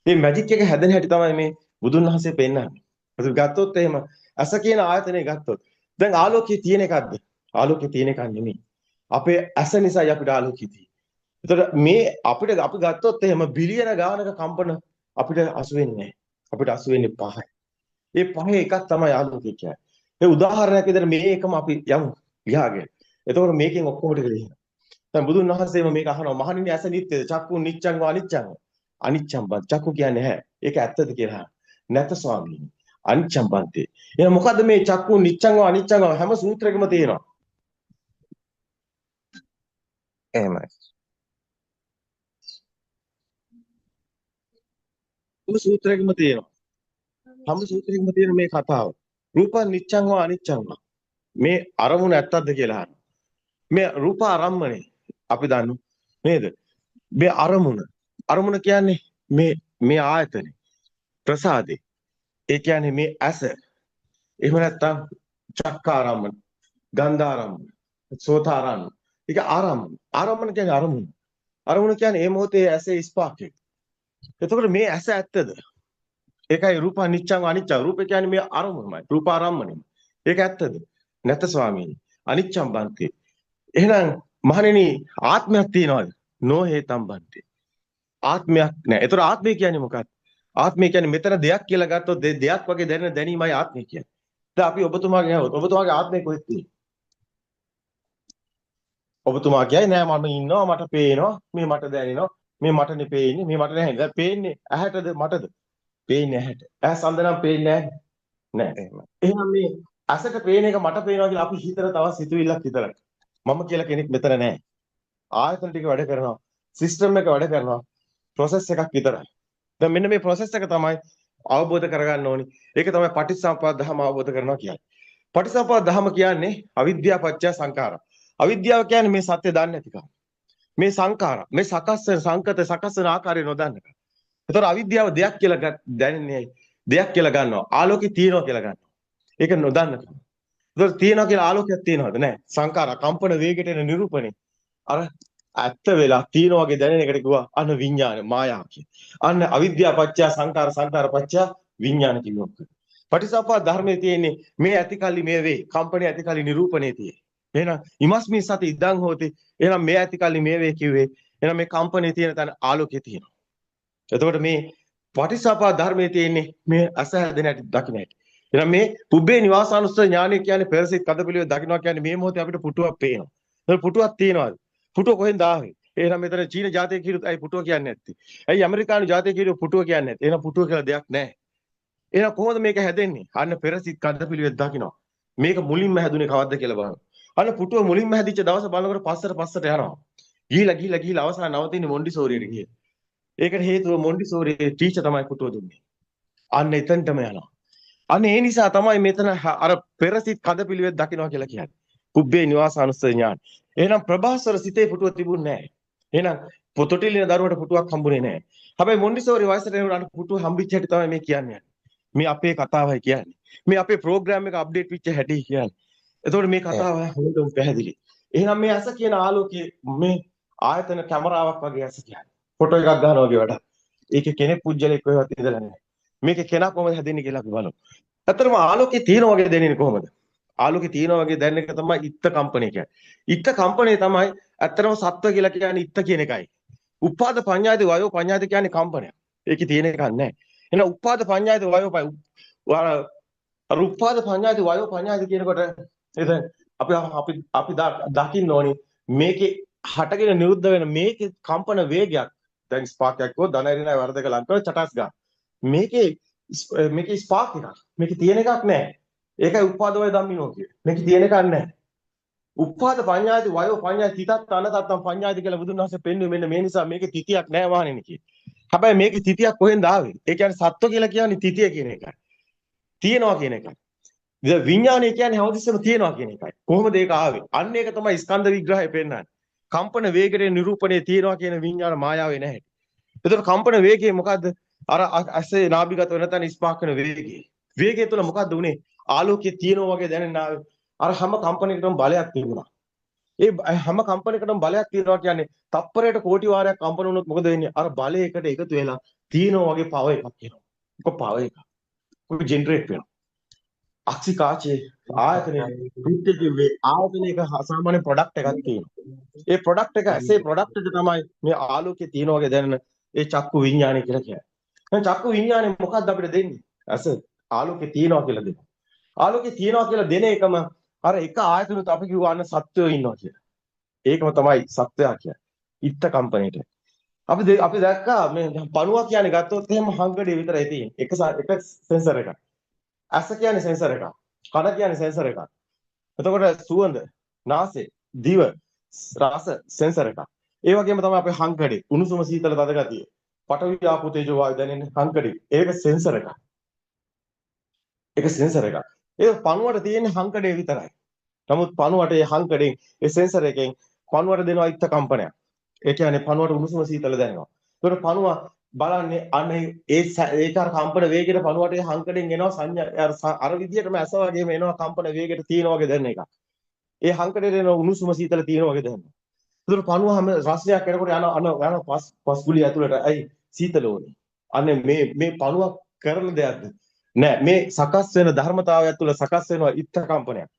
මේ මැජික් එක හැදෙන හැටි තමයි මේ බුදුන් වහන්සේ පෙන්නන්නේ. ඒක ගත්තොත් එහෙම අස කියන ආයතනය ගත්තොත් දැන් ආලෝකයේ තියෙන එකක්ද? ආලෝකයේ තියෙන එකක් නෙමෙයි. අපේ අස නිසායි අපිට ආලෝකය තියෙන්නේ. ඒතර මේ අපි ගත්තොත් එහෙම බිලියන ගානක කම්පන අපිට අසු වෙන්නේ නැහැ. අපිට අසු වෙන්නේ පහයි. ඒ පහේ එකක් තමයි ආලෝකය කියන්නේ. ඒ උදාහරණයක් විදිහට මේ එකම අපි යමු ලියාගෙන. එතකොට මේකෙන් ඔක්කොම ටික ලියන්න. දැන් බුදුන් වහන්සේම මේක අහනවා මහණෙනි ඇස නිට්ටයද? චක්කු නිච්ඡං වා අනිච්ඡං. අනිච්ඡං බං. චක්කු කියන්නේ නැහැ. ඒක ඇත්තද කියලා. නැත ස්වාමීනි. අනිච්ඡං බන්තේ. එහෙනම් මොකද්ද මේ චක්කු නිච්ඡං වා අනිච්ඡං හැම සූත්‍රයකම තියෙනවා. එහෙමයි. හැම සූත්‍රයකම තියෙනවා. හැම සූත්‍රයකම තියෙන මේ කතාව. රූප නිච්ඡං වා අනිච්ඡං වා. මේ අරමුණ ඇත්තක්ද කියලා අහනවා. මේ රූප ආරම්මනේ අපි දන්නු නේද? මේ අරමුණ කියන්නේ මේ ආයතනේ ප්‍රසාදේ. ඒ කියන්නේ මේ ඇස. එහෙම නැත්නම් චක්කාරම්මන, ගන්ධාරම්මන, සෝතාරම්මන. ඒක ආරම්මන කියන්නේ අරමුණ. අරමුණ කියන්නේ මේ මොහොතේ ඇසේ ස්පාර්ක් එක. එතකොට මේ ඇස ඇත්තද? ඒකයි රූප අනිච්චං අනිච්ච. රූපේ කියන්නේ මේ අරමුණමයි. රූප ආරම්මනේ. ඒක ඇත්තද? නැත ස්වාමීනි. අනිච්චං බන්තේ. එහෙනම් මහණෙනි ආත්මයක් තියනවාද? නෝ හේතම් බන්තේ. ආත්මයක් නැහැ. ඒතර ආත්මය කියන්නේ මොකක්ද? ආත්මය කියන්නේ මෙතන දෙයක් කියලා ගත්තොත් දෙයක් වගේ දැනෙන දැනීමයි ආත්මය කියන්නේ. දැන් අපි ඔබතුමාගෙන් අහුවොත් ඔබතුමාගේ ආත්මය කොහෙද තියෙන්නේ? ඔබතුමා කියයි නෑ මම ඉන්නවා මට පේනවා මේ මට දැනෙනවා මේ මටනේ පේන්නේ මේ මට නැහැ. දැන් පේන්නේ ඇහැටද මටද? පේන්නේ ඇහැට. ඇහැ සඳනම් පේන්නේ නැහැ. එහෙමයි. එහෙනම් මේ ඇසට පේන එක මට පේනවා කියලා අපි හිතන තවත් සිතුවිල්ලක් විතරයි. මම කියලා කෙනෙක් මෙතන නැහැ. ආයතන ටික වැඩ කරනවා. සිස්ටම් එක වැඩ කරනවා. process එකක් විතරයි. දැන් මෙන්න මේ process එක තමයි අවබෝධ කරගන්න ඕනි. ඒක තමයි පටිච්චසමුප්පාද ධර්ම අවබෝධ කරනවා කියන්නේ. පටිච්චසමුප්පාද ධර්ම කියන්නේ අවිද්‍යාව පත්‍ය සංඛාර. අවිද්‍යාව කියන්නේ මේ සත්‍ය දන්නේ නැතිකම. මේ සංඛාර මේ සකස් වෙන සංකත සකස් වෙන ආකාරය නොදන්නක. ඒතර අවිද්‍යාව දෙයක් කියලා දැනන්නේ දෙයක් කියලා ගන්නවා. ආලෝකේ තියෙනවා කියලා ගන්නවා. ඒක නොදන්නක. ඒතර තියෙනවා කියලා ආලෝකයක් තියෙනවද? නැහැ. සංඛාර කම්පන වේගයට එන නිරූපණේ. අර ඇත්ත වෙලා තියෙන වගේ දැනෙන එකට කිව්වා අන්න විඥාන මායාව කිය. අන්න අවිද්‍යාව පත්‍ය සංඛාර සංඛාර පත්‍ය විඥාන කියනවා. පටිසප්පා ධර්මයේ තියෙන්නේ මේ ඇතිකල්ලි මේ වේ. කම්පණේ ඇතිකල්ලි නිරූපණේ තියෙන්නේ. එහෙනම් ඉමස්මි සති ඉදං හෝති. එහෙනම් මේ ඇතිකල්ලි මේ වේ කිව්වේ. එහෙනම් මේ කම්පණේ තියෙන තැන ආලෝකය තියෙනවා. එතකොට මේ පටිසප්පා ධර්මයේ තියෙන්නේ මේ අස හැදෙන හැටි දකින්න හැටි. එහෙනම් මේ පුබ්බේ නිවාසානුස්සති ඥානය කියන්නේ පෙරසිට කදපිලිවෙල දකින්නවා කියන්නේ මේ මොහොතේ අපිට පුටුවක් පේනවා. ඒක පුටුවක් තියෙනවාද? පුටුව කොහෙන්ද ආවේ? එහෙනම් මෙතන චීන ජාතිය කිරුත් ඇයි පුටුව කියන්නේ නැත්තේ? ඇයි ඇමරිකානු ජාතිය කිරුත් පුටුව කියන්නේ නැත්තේ? එහෙනම් පුටුව කියලා දෙයක් නැහැ. එහෙනම් කොහොමද මේක හැදෙන්නේ? අන්න පෙරසිට කදපිලිවෙල දකින්නවා. මේක මුලින්ම හැදුනේ කවද්ද කියලා බලන්න. අන්න පුටුව මුලින්ම හැදිච්ච දවස බලනකොට පස්සට යනවා. ගිහිලා අවසාන නවතින්නේ මොන්ඩිසෝරියට ගිහින්. ඒකට හේතුව මොන්ඩිසෝරියේ ටීචර් තමයි පුටුව දුන්නේ. අන්න එතනටම යනවා. අන්න ඒ නිසා තමයි මෙතන අර පෙරසිට කදපිලිවෙල දකින්නවා කියලා කියන්නේ. පුබ්බේ නිවාසානුස්සති ඥාන. එහෙනම් ප්‍රභාස්වර සිතේ පුටුව තිබුණේ නැහැ. එහෙනම් පොතොටිලින දරුවට පුටුවක් හම්බුනේ නැහැ. හැබැයි මොන්ඩිසෝරි වයසට එනකොට පුටුව හම්බෙච්ච හැටි තමයි මේ කියන්නේ. මේ අපේ කතාවයි කියන්නේ. මේ අපේ ප්‍රෝග්‍රෑම් එක අප්ඩේට් වෙච්ච හැටි කියන්නේ. එතකොට මේ කතාව හොඳටම පැහැදිලි. එහෙනම් මේ ඇස කියන ආලෝකයේ මේ ආයතන කැමරාවක් වගේ ඇස කියන්නේ. ෆොටෝ එකක් ගන්නවා වගේ වැඩක්. ඒකේ කෙනෙක් පුජ්‍යලෙක් කොහෙවත් ඉඳලා නැහැ. මේකේ කෙනා කොහොමද හැදෙන්නේ කියලා අපි බලමු. ඇත්තටම ආලෝකයේ තියෙන වගේ දැනෙන්නේ කොහොමද? ආලෝකයේ තියෙන වගේ දැනෙන එක තමයි ඉත්ත කම්පණය කියන්නේ. ඉත්ත කම්පණය තමයි ඇත්තටම සත්ව කියලා කියන්නේ ඉත්ත කියන එකයි. උපාද පඤ්ඤායති වයෝ පඤ්ඤායති කියන්නේ කම්පනයක්. ඒකේ තියෙන එකක් නැහැ. එහෙනම් උපාද පඤ්ඤායති වයෝ අර උපාද පඤ්ඤායති වයෝ පඤ්ඤායති කියනකොට එතන අපි දකින්න ඕනේ මේකේ හටගෙන නිරුද්ධ වෙන මේකේ කම්පන වේගයක් දැන් ස්පාක් එකක් කො ධනරිනයි වර්ධක ලං කරන චටස් ගන්න. මේකේ ස්පාක් එකක්. මේකේ තියෙන එකක් නැහැ. ඒකයි උපාද වය ධම්මිනෝ කියේ. මේකේ තියෙන එකක් නැහැ. උපාද පඤ්ඤායති වයෝ පඤ්ඤායති තිතත් අනතත්තම් පඤ්ඤායති කියලා බුදුන් වහන්සේ පෙන්වුවේ මෙන්න මේ නිසා මේකේ තිතියක් නැහැ වහන්නේ කියේ. හැබැයි මේකේ තිතියක් කොහෙන්ද ආවේ? ඒ කියන්නේ සත්ව කියලා කියන්නේ තිතිය කියන එකයි. තියනවා කියන එකයි. විඥානය කියන්නේ හැමතිස්සෙම තියනවා කියන එකයි. කොහොමද ඒක ආවේ? අන්න ඒක තමයි ස්කන්ධ විග්‍රහය පෙන්නන්නේ. කම්පන වේගයේ නිරූපණය තියනවා කියන විඥාන මායාවේ නැහැ. ඒතකොට කම්පන වේගය මොකද්ද? අර ඇසේ නාභිගත වෙන තැන ස්පාක් වෙන වේගය. වේගය තුළ මොකද්ද උනේ? ආලෝකයේ තියනවා වගේ දැනෙන ආවේ. අර හැම කම්පනයකටම බලයක් තිබුණා. ඒ හැම කම්පනයකටම බලයක් තියනවා කියන්නේ තප්පරයට කෝටි වාරයක් කම්පන වුණොත් මොකද වෙන්නේ? අර බලයකට එකතු වෙලා තියනවා වගේ පව එකක් එනවා. ඔක පව එකක්. ඔක ජෙනරේට් වෙනවා. අක්සිකාචේ ආයතනයේ පිටිකේ ආයතනයක සාමාන්‍ය ප්‍රොඩක්ට් එකක් තියෙනවා. ඒ ප්‍රොඩක්ට් එක ඇසේ ප්‍රොඩක්ට් එක තමයි මේ ආලෝකයේ තියෙන වගේ දැනෙන ඒ චක්කු විඥානය කියලා කියන්නේ. දැන් චක්කු විඥානය මොකක්ද අපිට දෙන්නේ? ඇස ආලෝකයේ තියෙනවා කියලා දෙනවා. ආලෝකයේ තියෙනවා කියලා දෙන එකම අර එක ආයතනෙත් අපි කියවන්න සත්වයෝ ඉන්නවා කියලා. ඒකම තමයි සත්වයා කියන්නේ. ඉත්ත කම්පණයට. අපි දැක්කා මේ පණුවක් කියන්නේ ගත්තොත් එහෙම හංගඩේ විතරයි තියෙන්නේ. එක සෙන්සර් එකක්. ඇස කියන්නේ සෙන්සර් එකක්. කන කියන්නේ සෙන්සර් එකක්. එතකොට සුවඳ, නාසය, දිව, රස සෙන්සර් එකක්. ඒ වගේම තමයි අපේ හංකඩේ උණුසුම සීතල තද ගතිය. පඨවි ආපෝ තේජෝ වායු දැනෙන හංකඩේ. ඒක සෙන්සර් එකක්. ඒක සෙන්සර් එකක්. ඒ පණුවට තියෙන්නේ හංකඩේ විතරයි. නමුත් පණුවට ඒ හංකඩෙන් ඒ සෙන්සර් එකෙන් පණුවට දෙනවා ඉත්ත කම්පනයක්. ඒ කියන්නේ පණුවට උණුසුම සීතල දැනෙනවා. ඒකට පණුව බලන්නේ අනේ ඒක අර කම්පන වේගයට පණුවට ඒ හංකඩෙන් එනවා සංඥා අර විදිහටම ඇස වගේම එනවා කම්පන වේගයට තියෙන වගේ දැනෙන එක. ඒ හංකඩේ දෙන උණුසුම සීතල තියෙන වගේ දැනෙනවා. ඒතර පණුව හැම රසයක් එනකොට යන පස් ගුලිය ඇතුළට ඇයි සීතල ඕනේ. අනේ මේ පණුවක් කරන දෙයක්ද? නෑ මේ සකස් වෙන ධර්මතාවය තුළ සකස් වෙනවා ඉත්ත කම්පනයක්.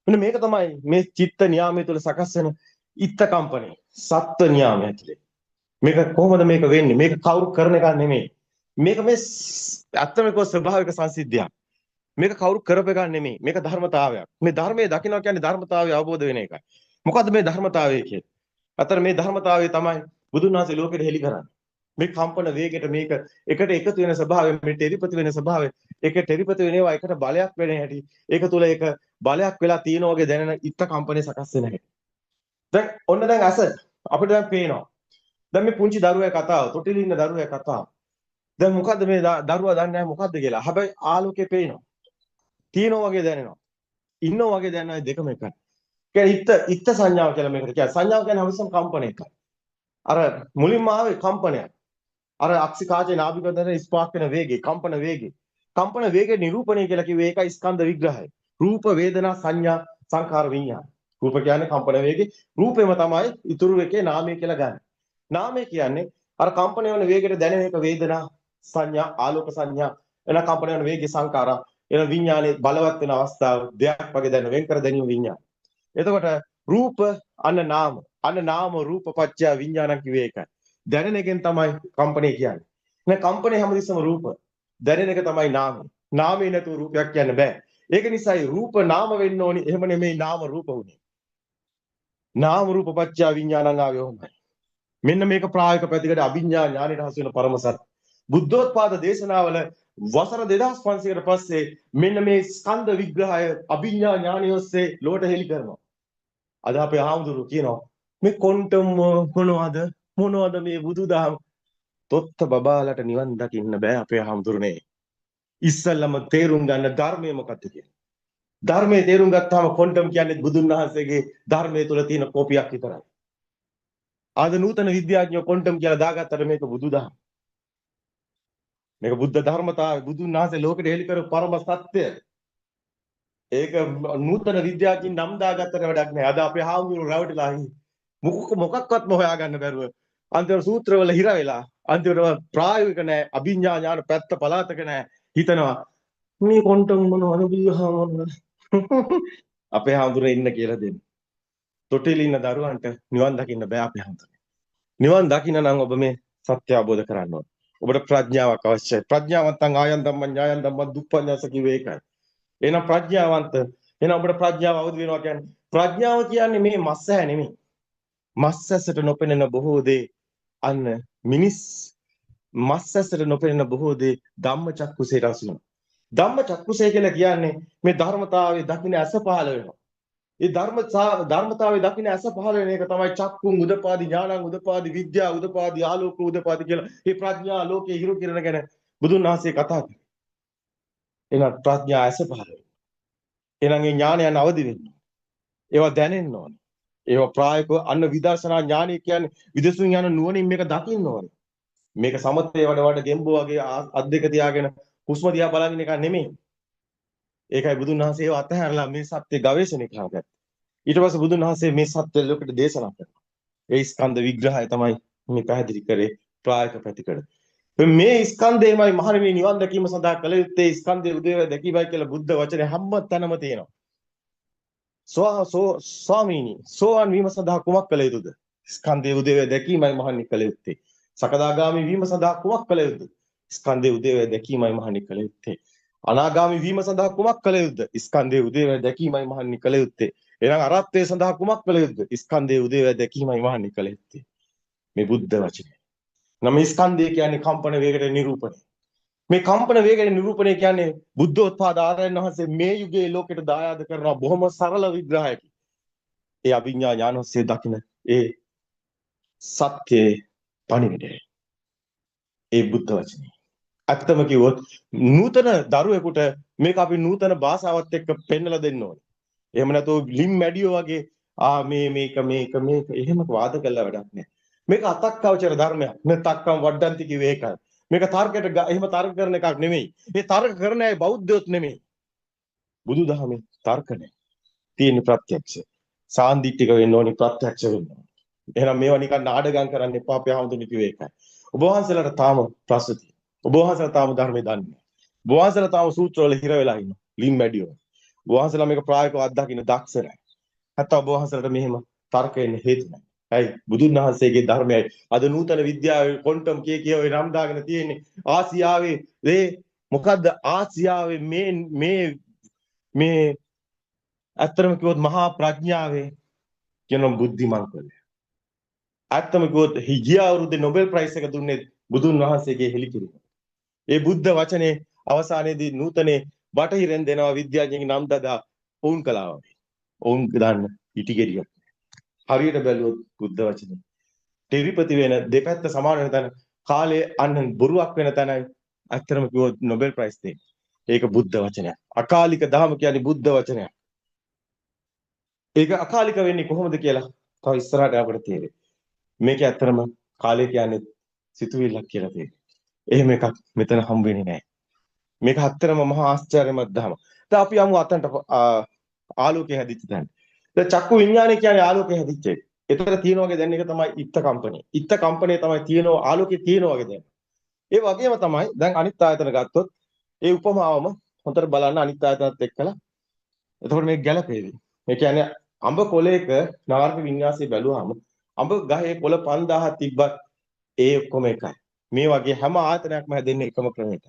මෙන්න මේක තමයි මේ චිත්ත නියාමයේ තුළ සකස් වෙන ඉත්ත කම්පනය. සත්ත්ව නියාමය ඇතුලේ. මේක කොහොමද මේක වෙන්නේ? මේක කවුරු කරන එකක් නෙමෙයි. මේක මේ අත්‍යවශ්‍ය ස්වභාවික සංසිද්ධියක්. මේක කවුරු කරප එකක් නෙමෙයි. මේක ධර්මතාවයක්. මේ ධර්මයේ දකින්න කියන්නේ ධර්මතාවය අවබෝධ වෙන එකයි. මොකද්ද මේ ධර්මතාවය කියන්නේ? අතර මේ ධර්මතාවය තමයි බුදුන් වහන්සේ ලෝකෙට හෙළි කරන්නේ. මේ කම්පන වේගයට මේක එකට එකතු වෙන ස්වභාවය, මේ ටෙලිපති වෙන ස්වභාවය, ඒක ටෙලිපති වෙනවා එකට බලයක් වෙන හැටි, ඒක තුල ඒක බලයක් වෙලා තියෙන වගේ දැනෙන ඉත්ත කම්පනේ සකස් වෙන හැටි. දැන් ඔන්න දැන් අස අපිට දැන් පේනවා. දැන් මේ පුංචි දරුවා කතාව, තොටිලි ඉන්න දරුවා කතාව. දැන් මොකද්ද මේ දරුවා දන්නේ නැහැ මොකද්ද කියලා. හැබැයි ආලෝකේ පේනවා. තියෙනවා වගේ දැනෙනවා. ඉන්නවා වගේ දැනෙනවා දෙකම එකයි. කියන්නේ ඉත්ත සංඥාව කියලා මේකට කියන්නේ. සංඥාව කියන්නේ හැමතිස්සම කම්පන එකයි. අර මුලින්ම ආවේ කම්පනයක්. අර අක්සිකාචේ නාභිගතන ස්පාක් වෙන වේගය, කම්පන වේගය. කම්පන වේගය නිරූපණය කියලා කිව්වේ ඒකයි ස්කන්ධ විග්‍රහය. රූප වේදනා සංඥා සංඛාර විඤ්ඤාණ. රූප කියන්නේ කම්පන වේගය. රූපෙම තමයි ඉතුරු එකේ නාමය කියලා ගන්න. නාමය කියන්නේ අර කම්පන වෙන වේගයට දැනෙන එක වේදනා සංඥා ආලෝක සංඥා එන කම්පන වෙන වේගය සංඛාරා එන විඤ්ඤාණය බලවත් වෙන අවස්ථාව දෙයක් වගේ දැන වෙන් කර දැනීම විඤ්ඤාණ. එතකොට රූප අන්න නාම රූප පත්‍ය විඤ්ඤාණම් කිව්වේ ඒකයි. දැනෙන එකෙන් තමයි කම්පණය කියන්නේ. නේ කම්පණය හැමතිස්සම රූප. දැනෙන එක තමයි නාම. නාමේ නැතුව රූපයක් කියන්න බෑ. ඒක නිසායි රූප නාම වෙන්න ඕනි. එහෙම නෙමෙයි නාම රූප උනේ. නාම රූප පත්‍ය විඤ්ඤාණං ආවේ ඔහොමයි. මෙන්න මේක ප්‍රායෝගික පැතිකඩ අභිඥා ඥානයට හසු වෙන පරම සත්‍ය. බුද්ධෝත්පාද දේශනාවල වසර 2500කට පස්සේ මෙන්න මේ ස්කන්ධ විග්‍රහය අභිඥා ඥානය ඔස්සේ ලෝට හෙළි කරනවා. අද අපේ ආමුදුරු කියනවා මේ ක්වොන්ටම් මොනවද මේ බුදුදහම තොත්ත බබාලට නිවන් දකින්න බෑ අපේ ආමුදුරුනේ. ඉස්සල්ලාම තේරුම් ගන්න ධර්මය මොකක්ද කියන්නේ. ධර්මයේ තේරුම් ගත්තාම ක්වොන්ටම් කියන්නේ බුදුන් වහන්සේගේ ධර්මයේ තුල තියෙන කොපියක් විතරයි. ආද නූතන විද්‍යාඥයෝ ක්වොන්ටම් කියලා දාගත්තට මේක බුදුදහම. මේක බුද්ධ ධර්මතාවය බුදුන් වහන්සේ ලෝකෙට හෙළි කරපු පරම සත්‍ය. ඒක නූතන විද්‍යාඥයින් නම් දාගත්තට වැඩක් නෑ. අද අපේ හාමුදුරුවෝ රැවටිලා මොකක්වත්ම හොයාගන්න බැරුව අන්තිමට සූත්‍රවල හිර වෙලා අන්තිමට ප්‍රායෝගික නැහැ අභිඥා ඥාන පැත්ත පලාතක නැහැ හිතනවා මේ කොන්ටම් මොනවද බියහම අපේ හාමුදුරේ ඉන්න කියලා දෙන්න. තොටිලි ඉන්න දරුවන්ට නිවන් දකින්න බෑ අපේ හාමුදුරේ. නිවන් දකින්න නම් ඔබ මේ සත්‍ය අවබෝධ කරගන්න ඕන. ඔබට ප්‍රඥාවක් අවශ්‍යයි. ප්‍රඥාවන්තං ආයන් ධම්මං ඥායන් ධම්මං දුප්පඤ්ඤස කිව්වේ ඒකයි. එහෙනම් ප්‍රඥාවන්ත එහෙනම් ඔබට ප්‍රඥාව අවදි වෙනවා කියන්නේ ප්‍රඥාව කියන්නේ මේ මස්සහැ නෙමෙයි. මස්සැසට නොපෙනෙන බොහෝ දේ අන්න මිනිස් මස්සැසට නොපෙනෙන බොහෝ දේ ධම්මචක්කුසේ රසුන. ධම්මචක්කුසේ කියලා කියන්නේ මේ ධර්මතාවයේ දකින්න ඇස පහළ වෙනවා. ඒ ධර්මතාවයේ දකින්න ඇස පහළ වෙන එක තමයි චක්කුන් උදපාදි ඥානං උදපාදි විද්‍යා උදපාදි ආලෝක උදපාදි කියලා. මේ ප්‍රඥා ලෝකේ හිරු කිරණ ගැන බුදුන් වහන්සේ කතා කරා. එහෙනම් ප්‍රඥා ඇස පහළ වෙනවා. එහෙනම් ඒ ඥානයන් අවදි වෙන්න. ඒවා දැනෙන්න ඕනේ. ඒවා ප්‍රායෝගිකව අන්න විදර්ශනා ඥානය කියන්නේ විදසුන් යන නුවණින් මේක දකින්න ඕනේ. මේක සමතේ වඩ ගෙම්බෝ වගේ අත් දෙක තියාගෙන හුස්ම දිහා බලන එක නෙමෙයි. ඒකයි බුදුන් වහන්සේ ඒව අතහැරලා මේ සත්‍ය ගවේෂණය කරගත්තේ. ඊට පස්සේ බුදුන් වහන්සේ මේ සත්‍ය ලෝකෙට දේශනා කරනවා. ඒ ස්කන්ධ විග්‍රහය තමයි මේ පැහැදිලි කරේ ප්‍රායෝගික පැතිකඩ. මේ ස්කන්ධයමයි මහණෙනි නිවන් දැකීම සඳහා කළ යුත්තේ ස්කන්ධයේ උදේවැය දැකීමයි කියලා බුද්ධ වචනේ හැම තැනම තියෙනවා. ස්වාමීනි සෝවන් වීම සඳහා කුමක් කළ යුතුද? ස්කන්ධයේ උදේවැය දැකීමයි මහණෙනි කළ යුත්තේ. සකදාගාමි වීම සඳහා කුමක් කළ යුතුද? ස්කන්ධයේ උදේවැය දැකීමයි මහණෙනි කළ යුත්තේ. අනාගාමි වීම සඳහා කුමක් කළ යුතුද? ස්කන්ධයේ උදේවැය දැකීමයි මහණෙනි කළ යුත්තේ. එහෙනම් අරහත්ත්වයේ සඳහා කුමක් කළ යුතුද? ස්කන්ධයේ උදේවැය දැකීමයි මහණෙනි කළ යුත්තේ. මේ බුද්ධ වචනේ. නම් ස්කන්ධය කියන්නේ කම්පන වේගයට නිරූපණය. මේ කම්පන වේගයට නිරූපණය කියන්නේ බුද්ධෝත්පාද ආරයන් වහන්සේ මේ යුගයේ ලෝකෙට දායාද කරන බොහොම සරල විග්‍රහයකින්. ඒ අභිඥා ඥානෝස්සේ දකින ඒ සත්‍යයේ පණිවිඩය. ඒ බුද්ධ වචනේ. ඇත්තම කිව්වොත් නූතන දරුවෙකුට මේක අපි නූතන භාෂාවත් එක්ක පෙන්නලා දෙන්න ඕනේ. එහෙම නැත්නම් ලිම් මැඩියෝ වගේ මේක එහෙම වාද කළා වැඩක් නැහැ. මේක අතක්කවචර ධර්මයක්. මේ තක්කම් වඩන්ති කිව්වේ ඒකයි. මේක තර්කයට එහෙම තර්ක කරන එකක් නෙමෙයි. මේ තර්ක කරන අය බෞද්ධයොත් නෙමෙයි. බුදුදහමේ තර්ක නැහැ. තියෙන ප්‍රත්‍යක්ෂ. සාන්දිටික වෙන්න ඕනි ප්‍රත්‍යක්ෂ වෙන්න. එහෙනම් මේවා නිකන් නාඩගම් කරන්න එපා අපි ආවඳුනි කිව්වේ ඒකයි. ඔබ වහන්සේලාට තාම ප්‍රශ්න තියෙනවා. ඔබ වහන්සේලා තාම ධර්මයේ දන්නේ නැහැ. ඔබ වහන්සේලා තාම සූත්‍රවල හිර වෙලා ඉන්නවා. ලිම් මැඩියෝ. ඔබ වහන්සේලා මේක ප්‍රායෝගිකව අත්දකින්න දක්ෂ නැහැ. නැත්නම් ඔබ වහන්සේලාට මෙහෙම තර්ක වෙන්න හේතු නැහැ. ඇයි? බුදුන් වහන්සේගේ ධර්මයයි අද නූතන විද්‍යාවේ ක්වොන්ටම් කිය ඔය නම් දාගෙන තියෙන්නේ ආසියාවේ මොකද්ද ආසියාවේ මේ අත්‍තරම කිව්වොත් මහා ප්‍රඥාවේ කියන බුද්ධිමත් කලේ. අත්‍තරම කිව්වොත් ගිය අවුරුද්දේ නොබෙල් ප්‍රයිස් එක දුන්නේ බුදුන් වහන්සේගේ හෙලිකිරීම. ඒ බුද්ධ වචනේ අවසානයේදී නූතනේ බටහිරෙන් දෙනවා විද්‍යාඥයන්ගේ නම් දදා වුන් කළා වගේ. වුන් දාන්න ඉටිගෙඩියක්. හරියට බැලුවොත් බුද්ධ වචනේ. ත්‍රිපති වෙන දෙපැත්ත සමාන වෙන තැන කාලේ අන්න බොරුවක් වෙන තැනයි අත්‍තරම කිව්වොත් නොබෙල් ප්‍රයිස් දෙන්නේ. ඒක බුද්ධ වචනයක්. අකාලික දහම කියන්නේ බුද්ධ වචනයක්. ඒක අකාලික වෙන්නේ කොහොමද කියලා තව ඉස්සරහට අපිට තේරෙයි. මේක ඇත්තටම කාලය කියන්නේ සිතුවිල්ලක් කියලා තියෙනවා. එහෙම එකක් මෙතන හම් වෙන්නේ නැහැ. මේක ඇත්තටම මහා ආශ්චර්යමත් දහම. දැන් අපි යමු අතන්ට ආලෝකය හැදිච්ච තැන. දැන් චක්කු විඥානය කියන්නේ ආලෝකය හැදිච්ච එක. ඒතර තියෙන වගේ දැන් එක තමයි ඉත්ත කම්පණය. ඉත්ත කම්පණය තමයි තියෙන ආලෝකයේ තියෙන වගේ දැන්. ඒ වගේම තමයි දැන් අනිත් ආයතන ගත්තොත් ඒ උපමාවම හොඳට බලන්න අනිත් ආයතනත් එක්කලා. එතකොට මේක ගැලපෙයි. මේ කියන්නේ අඹ කොළයක නාර්ග වින්‍යාසය බැලුවාම අඹ ගහේ කොළ 5000ක් තිබ්බත් ඒ ඔක්කොම එකයි. මේ වගේ හැම ආයතනයක්ම හැදෙන්නේ එකම ක්‍රමයකට.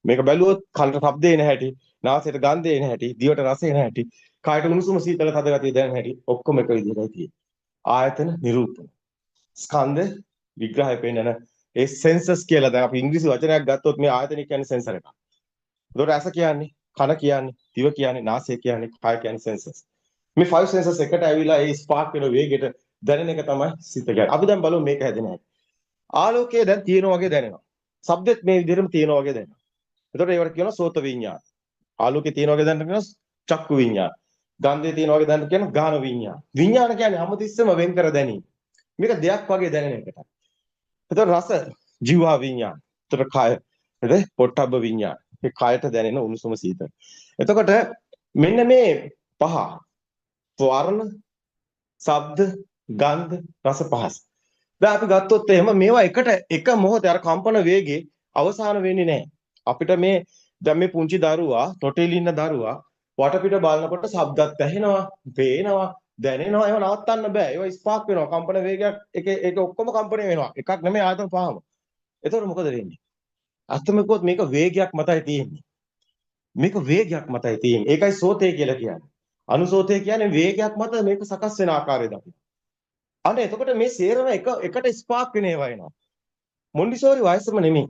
මේක බැලුවොත් කනට ශබ්දේ නැහැටි, නාසයට ගන්ධේ නැහැටි, දිවට රසේ නැහැටි, කායට උණුසුම සීතල තද ගතිය දැනෙන හැටි ඔක්කොම එක විදිහටයි තියෙන්නේ. ආයතන නිරූපණ. ස්කන්ධ විග්‍රහය පෙන්නන ඒ සෙන්සස් කියලා දැන් අපි ඉංග්‍රීසි වචනයක් ගත්තොත් මේ ආයතන කියන්නේ සෙන්සර් එකක්. ඒතකොට ඇස කියන්නේ, කන කියන්නේ, දිව කියන්නේ, නාසය කියන්නේ, කාය කියන්නේ සෙන්සස්. මේ 5 සෙන්සස් එකට ඇවිල්ලා ඒ ස්පාර්ක් වෙන වේගෙට දැනෙන එක තමයි සිත කියන්නේ. අපි දැන් බලමු මේක හැදෙන හැටි. ආලෝකය දැන් තියෙනා වගේ දැනෙනවා. ශබ්දෙත් මේ විදිහටම තියෙනා වගේ දැනෙනවා. එතකොට ඒවට කියනවා සෝත විඤ්ඤාණ. ආලෝකේ තියෙනා වගේ දැනෙන කියනවා චක්කු විඤ්ඤාණ. ගන්ධයේ තියෙනා වගේ දැනෙන කියනවා ගාන විඤ්ඤාණ. විඤ්ඤාණ කියන්නේ හැමතිස්සෙම වෙන් කර දැනීම. මේක දෙයක් වගේ දැනෙන එකට. එතකොට රස ජීවා විඤ්ඤාණ. එතකොට කාය නේද? පොට්ටබ්බ විඤ්ඤාණ. ඒ කායට දැනෙන උණුසුම සීතල. එතකොට මෙන්න මේ පහ වර්ණ, ශබ්ද, ගන්ධ, රස පහස. දැන් අපි ගත්තොත් එහෙම මේවා එකට එක මොහොතේ අර කම්පන වේගේ අවසාන වෙන්නේ නැහැ. අපිට මේ දැන් මේ පුංචි දරුවා තොටිලි ඉන්න දරුවා වටපිට බලනකොට ශබ්දත් ඇහෙනවා, පේනවා, දැනෙනවා. ඒව නවත්තන්න බෑ. ඒව ස්පාර්ක් වෙනවා. කම්පන වේගයක් ඒක ඔක්කොම කම්පණය වෙනවා. එකක් නෙමෙයි ආයතන පහම. එතකොට මොකද වෙන්නේ? අස්තමකෝත් මේක වේගයක් මතයි තියෙන්නේ. මේක වේගයක් මතයි තියෙන්නේ. ඒකයි සෝතේ කියලා කියන්නේ. අනුසෝතේ කියන්නේ වේගයක් මත මේක සකස් වෙන ආකාරය දකින්න. අනේ එතකොට මේ සේරම එකට ස්පාර්ක් වෙන ඒවා එනවා. මොන්ඩිසෝරි වයසම නෙමෙයි.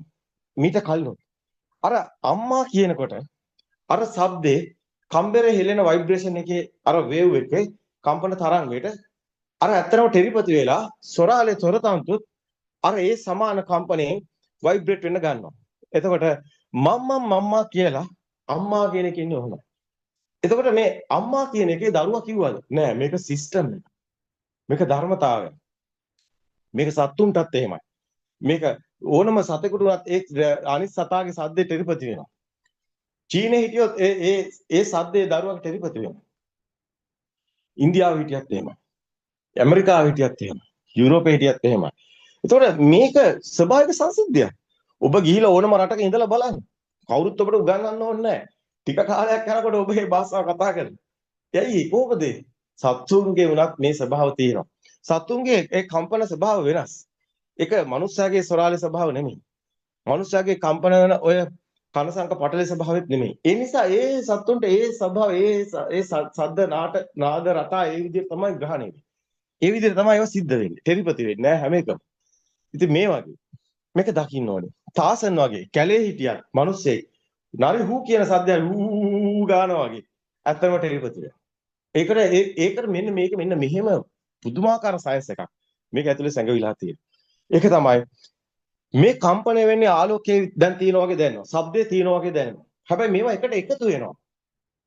මීට කලින් අර අම්මා කියනකොට අර ශබ්දේ කම්බරේ හෙලෙන ভাইබ්‍රේෂන් එකේ අර වේව් එකේ කම්පන තරංගයට අර ඇත්තටම ටෙලිපති වෙලා සොරාලේ සොරතන්තුත් අර ඒ සමාන කම්පණයෙන් ভাইබ්‍රේට් වෙන්න ගන්නවා. එතකොට මම්මා කියලා අම්මා කියන එක ඉන්නේ ඔහොමයි. එතකොට මේ අම්මා කියන එකේ දරුවා කිව්වද? නෑ මේක සිස්ටම් එක. මේක ධර්මතාවය. මේක සත්තුන්ටත් එහෙමයි. මේක ඕනම සතෙකුටවත් ඒ අනිත් සතාගේ සද්දේ ටෙලිපති වෙනවා. චීනේ හිටියොත් ඒ සද්දේ දරුවන්ට ටෙලිපති වෙනවා. ඉන්දියාවේ හිටියත් එහෙමයි. ඇමරිකාවේ හිටියත් එහෙමයි. යුරෝපේ හිටියත් එහෙමයි. ඒතකොට මේක ස්වභාවික සංසිද්ධියක්. ඔබ ගිහිලා ඕනම රටක ඉඳලා බලන්න. කවුරුත් ඔබට උගන්වන්න ඕනේ නැහැ. ටික කාලයක් යනකොට ඔබ මේ භාෂාව කතා කරනවා. එයි කොහොමද? සත්තුන්ගේ උනත් මේ ස්වභාව තියෙනවා. සත්තුන්ගේ ඒ කම්පන ස්වභාව වෙනස්. ඒක මනුස්සයාගේ සොරාලේ ස්වභාව නෙමෙයි. මනුස්සයාගේ කම්පන වෙන ඔය කනසංක පටලේ ස්වභාවෙත් නෙමෙයි. ඒ නිසා ඒ සත්තුන්ට ඒ ස්වභාව ඒ සද්ද නාද රටා ඒ විදිහට තමයි ග්‍රහණය වෙන්නේ. ඒ විදිහට තමයි ඒවා සිද්ධ වෙන්නේ. ටෙලිපති වෙන්නේ නෑ හැම එකම. ඉතින් මේ වගේ මේක දකින්න ඕනේ. තාසන් වගේ කැලේ හිටියත් මිනිස්සෙක් නරි හූ කියන සද්දය හූ ගානවා වගේ ඇත්තම ටෙලිපති වෙනවා. ඒකට මෙන්න මෙහෙම පුදුමාකාර සයන්ස් එකක්. මේක ඇතුලේ සැඟවිලා තියෙනවා. ඒක තමයි මේ කම්පණය වෙන්නේ ආලෝකයේ දැන් තියෙනවා වගේ දැනෙනවා. ශබ්දයේ තියෙනවා වගේ දැනෙනවා. හැබැයි මේවා එකට එකතු වෙනවා.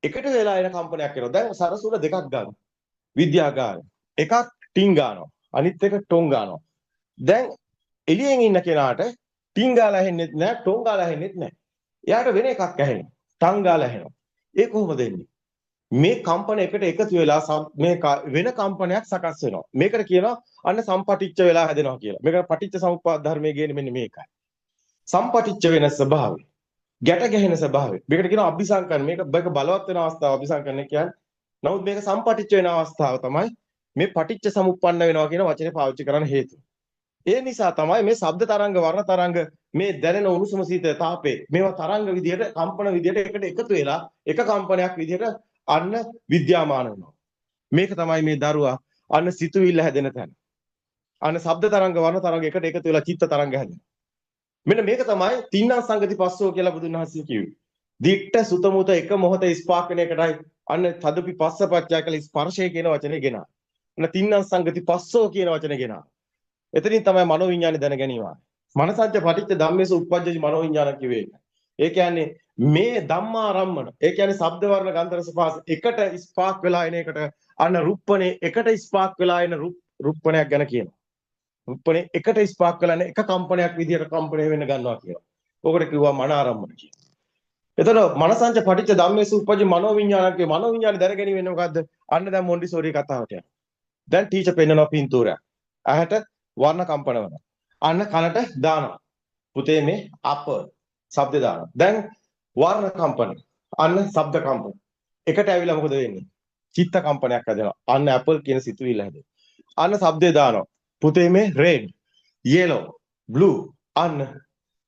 එකට වෙලා එන කම්පනයක් වෙනවා. දැන් සරසුල දෙකක් ගන්න. විද්‍යාගාර. එකක් ටින් ගන්නවා. අනිත් එක ටොං ගන්නවා. දැන් එළියෙන් ඉන්න කෙනාට ටින් ගාලා ඇහෙන්නෙත් නැහැ, ටොං ගාලා ඇහෙන්නෙත් නැහැ. එයාට වෙන එකක් ඇහෙනවා. ටං ගාලා ඇහෙනවා. ඒ කොහොමද එන්නේ? මේ කම්පන එකට එකතු වෙලා මේ වෙන කම්පනයක් සකස් වෙනවා. මේකට කියනවා අන්න සම්පටිච්ච වෙලා හැදෙනවා කියලා. මේකට පටිච්ච සමුප්පාද ධර්මයේ කියන්නේ මෙන්න මේකයි. සම්පටිච්ච වෙන ස්වභාවය. ගැට ගැහෙන ස්වභාවය. මේකට කියනවා අபிසංකරණ. මේක බලවත් වෙන අවස්ථාව අபிසංකරණ කියන්නේ. නමුත් මේක සම්පටිච්ච වෙන අවස්ථාව තමයි මේ පටිච්ච සමුප්පන්න වෙනවා කියන වචනේ පාවිච්චි කරන්න හේතුව. ඒ නිසා තමයි මේ ශබ්ද තරංග වර්ණ තරංග මේ දැනෙන උණුසුම සීත තාපේ මේවා තරංග විදියට කම්පන විදියට එකට එකතු වෙලා එක කම්පනයක් විදියට අන්න විද්‍යාමාන වෙනවා. මේක තමයි මේ දරුවා අන්න සිතුවිල්ල හැදෙන තැන. අන්න ශබ්ද තරංග වර්ණ තරංග එකට එකතු වෙලා චිත්ත තරංග හැදෙනවා. මෙන්න මේක තමයි තින්නම් සංගති පස්සෝ කියලා බුදුන් වහන්සේ කිව්වේ. දිට්ඨ සුත මුත එක මොහොතේ ස්පාක් වෙන එකටයි අන්න තදපි පස්සපච්චය කියලා ස්පර්ශය කියන වචනේ ගෙනා. අන්න තින්නම් සංගති පස්සෝ කියන වචනේ ගෙනා. එතනින් තමයි මනෝවිඤ්ඤාණය දැන ගැනීම. මනසංච පටිච්ච ධම්මේසු උප්පජ්ජති මනෝවිඤ්ඤාණ කිව්වේ. ඒ කියන්නේ මේ ධම්මාරම්මන. ඒ කියන්නේ ශබ්ද වර්ණ ගන්ධ රස පහස එකට ස්පාක් වෙලා එන එකට අන්න රුප්පනේ එකට ස්පාක් වෙලා එන රුප්පණයක් ගැන කියනවා. රුප්පනේ එකට ස්පාක් වෙලා එන එක කම්පනයක් විදියට කම්පණය වෙන්න ගන්නවා කියනවා. ඕකට කිව්වා මන ආරම්මන කියලා. එතකොට මනසංච පටිච්ච ධම්මේසු උප්පජ්ජති මනෝවිඤ්ඤාණ කිය මනෝවිඤ්ඤාණය දැන ගැනීම වෙන්නේ මොකද්ද? අන්න දැන් මොන්ඩිසෝරි කතාවට යනවා. දැන් ටීචර් පෙන්නනවා පින්තූරයක්. ඇහැට වර්ණ කම්පන වෙනවා. අන්න කනට දානවා. පුතේ මේ අප ශබ්ද දානවා. දැන් වර්ණ කම්පන. අන්න ශබ්ද කම්පන. එකට ඇවිල්ලා මොකද වෙන්නේ? චිත්ත කම්පනයක් හැදෙනවා. අන්න ඇපල් කියන සිතුවිල්ල හැදෙනවා. අන්න ශබ්දේ දානවා. පුතේ මේ රෙඩ්, yellow, blue අන්න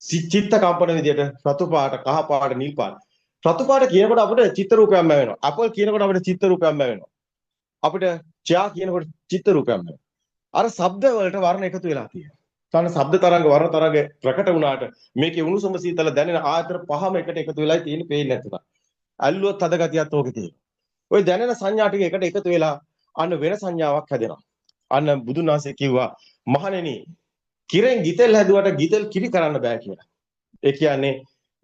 චිත්ත කම්පන විදියට රතු පාට, කහ පාට, නිල් පාට. රතු පාට කියනකොට අපිට චිත්ත රූපයක්ම වෙනවා. අපල් කියනකොට අපිට චිත්ත රූපයක්ම වෙනවා. අපිට චා කියනකොට චිත්ත රූපයක්ම වෙනවා. අර ශබ්ද වලට වර්ණ එකතු වෙලා තියෙනවා. තන ශබ්ද තරංග වර්ණ තරංග ප්‍රකට වුණාට මේකේ උණුසුම සීතල දැනෙන ආයතන පහම එකට එකතු වෙලා තියෙන්නේ පේන්නේ නැතුණා. ඇල්ලුවත් හද ගතියක් ඕකේ තියෙනවා. ওই දැනෙන සංඥා ටික එකට එකතු වෙලා අන්න වෙන සංඥාවක් හැදෙනවා. අන්න බුදුන් වහන්සේ කිව්වා මහණෙනි කිරෙන් ගිතෙල් හැදුවට ගිතෙල් කිරි කරන්න බෑ කියලා. ඒ කියන්නේ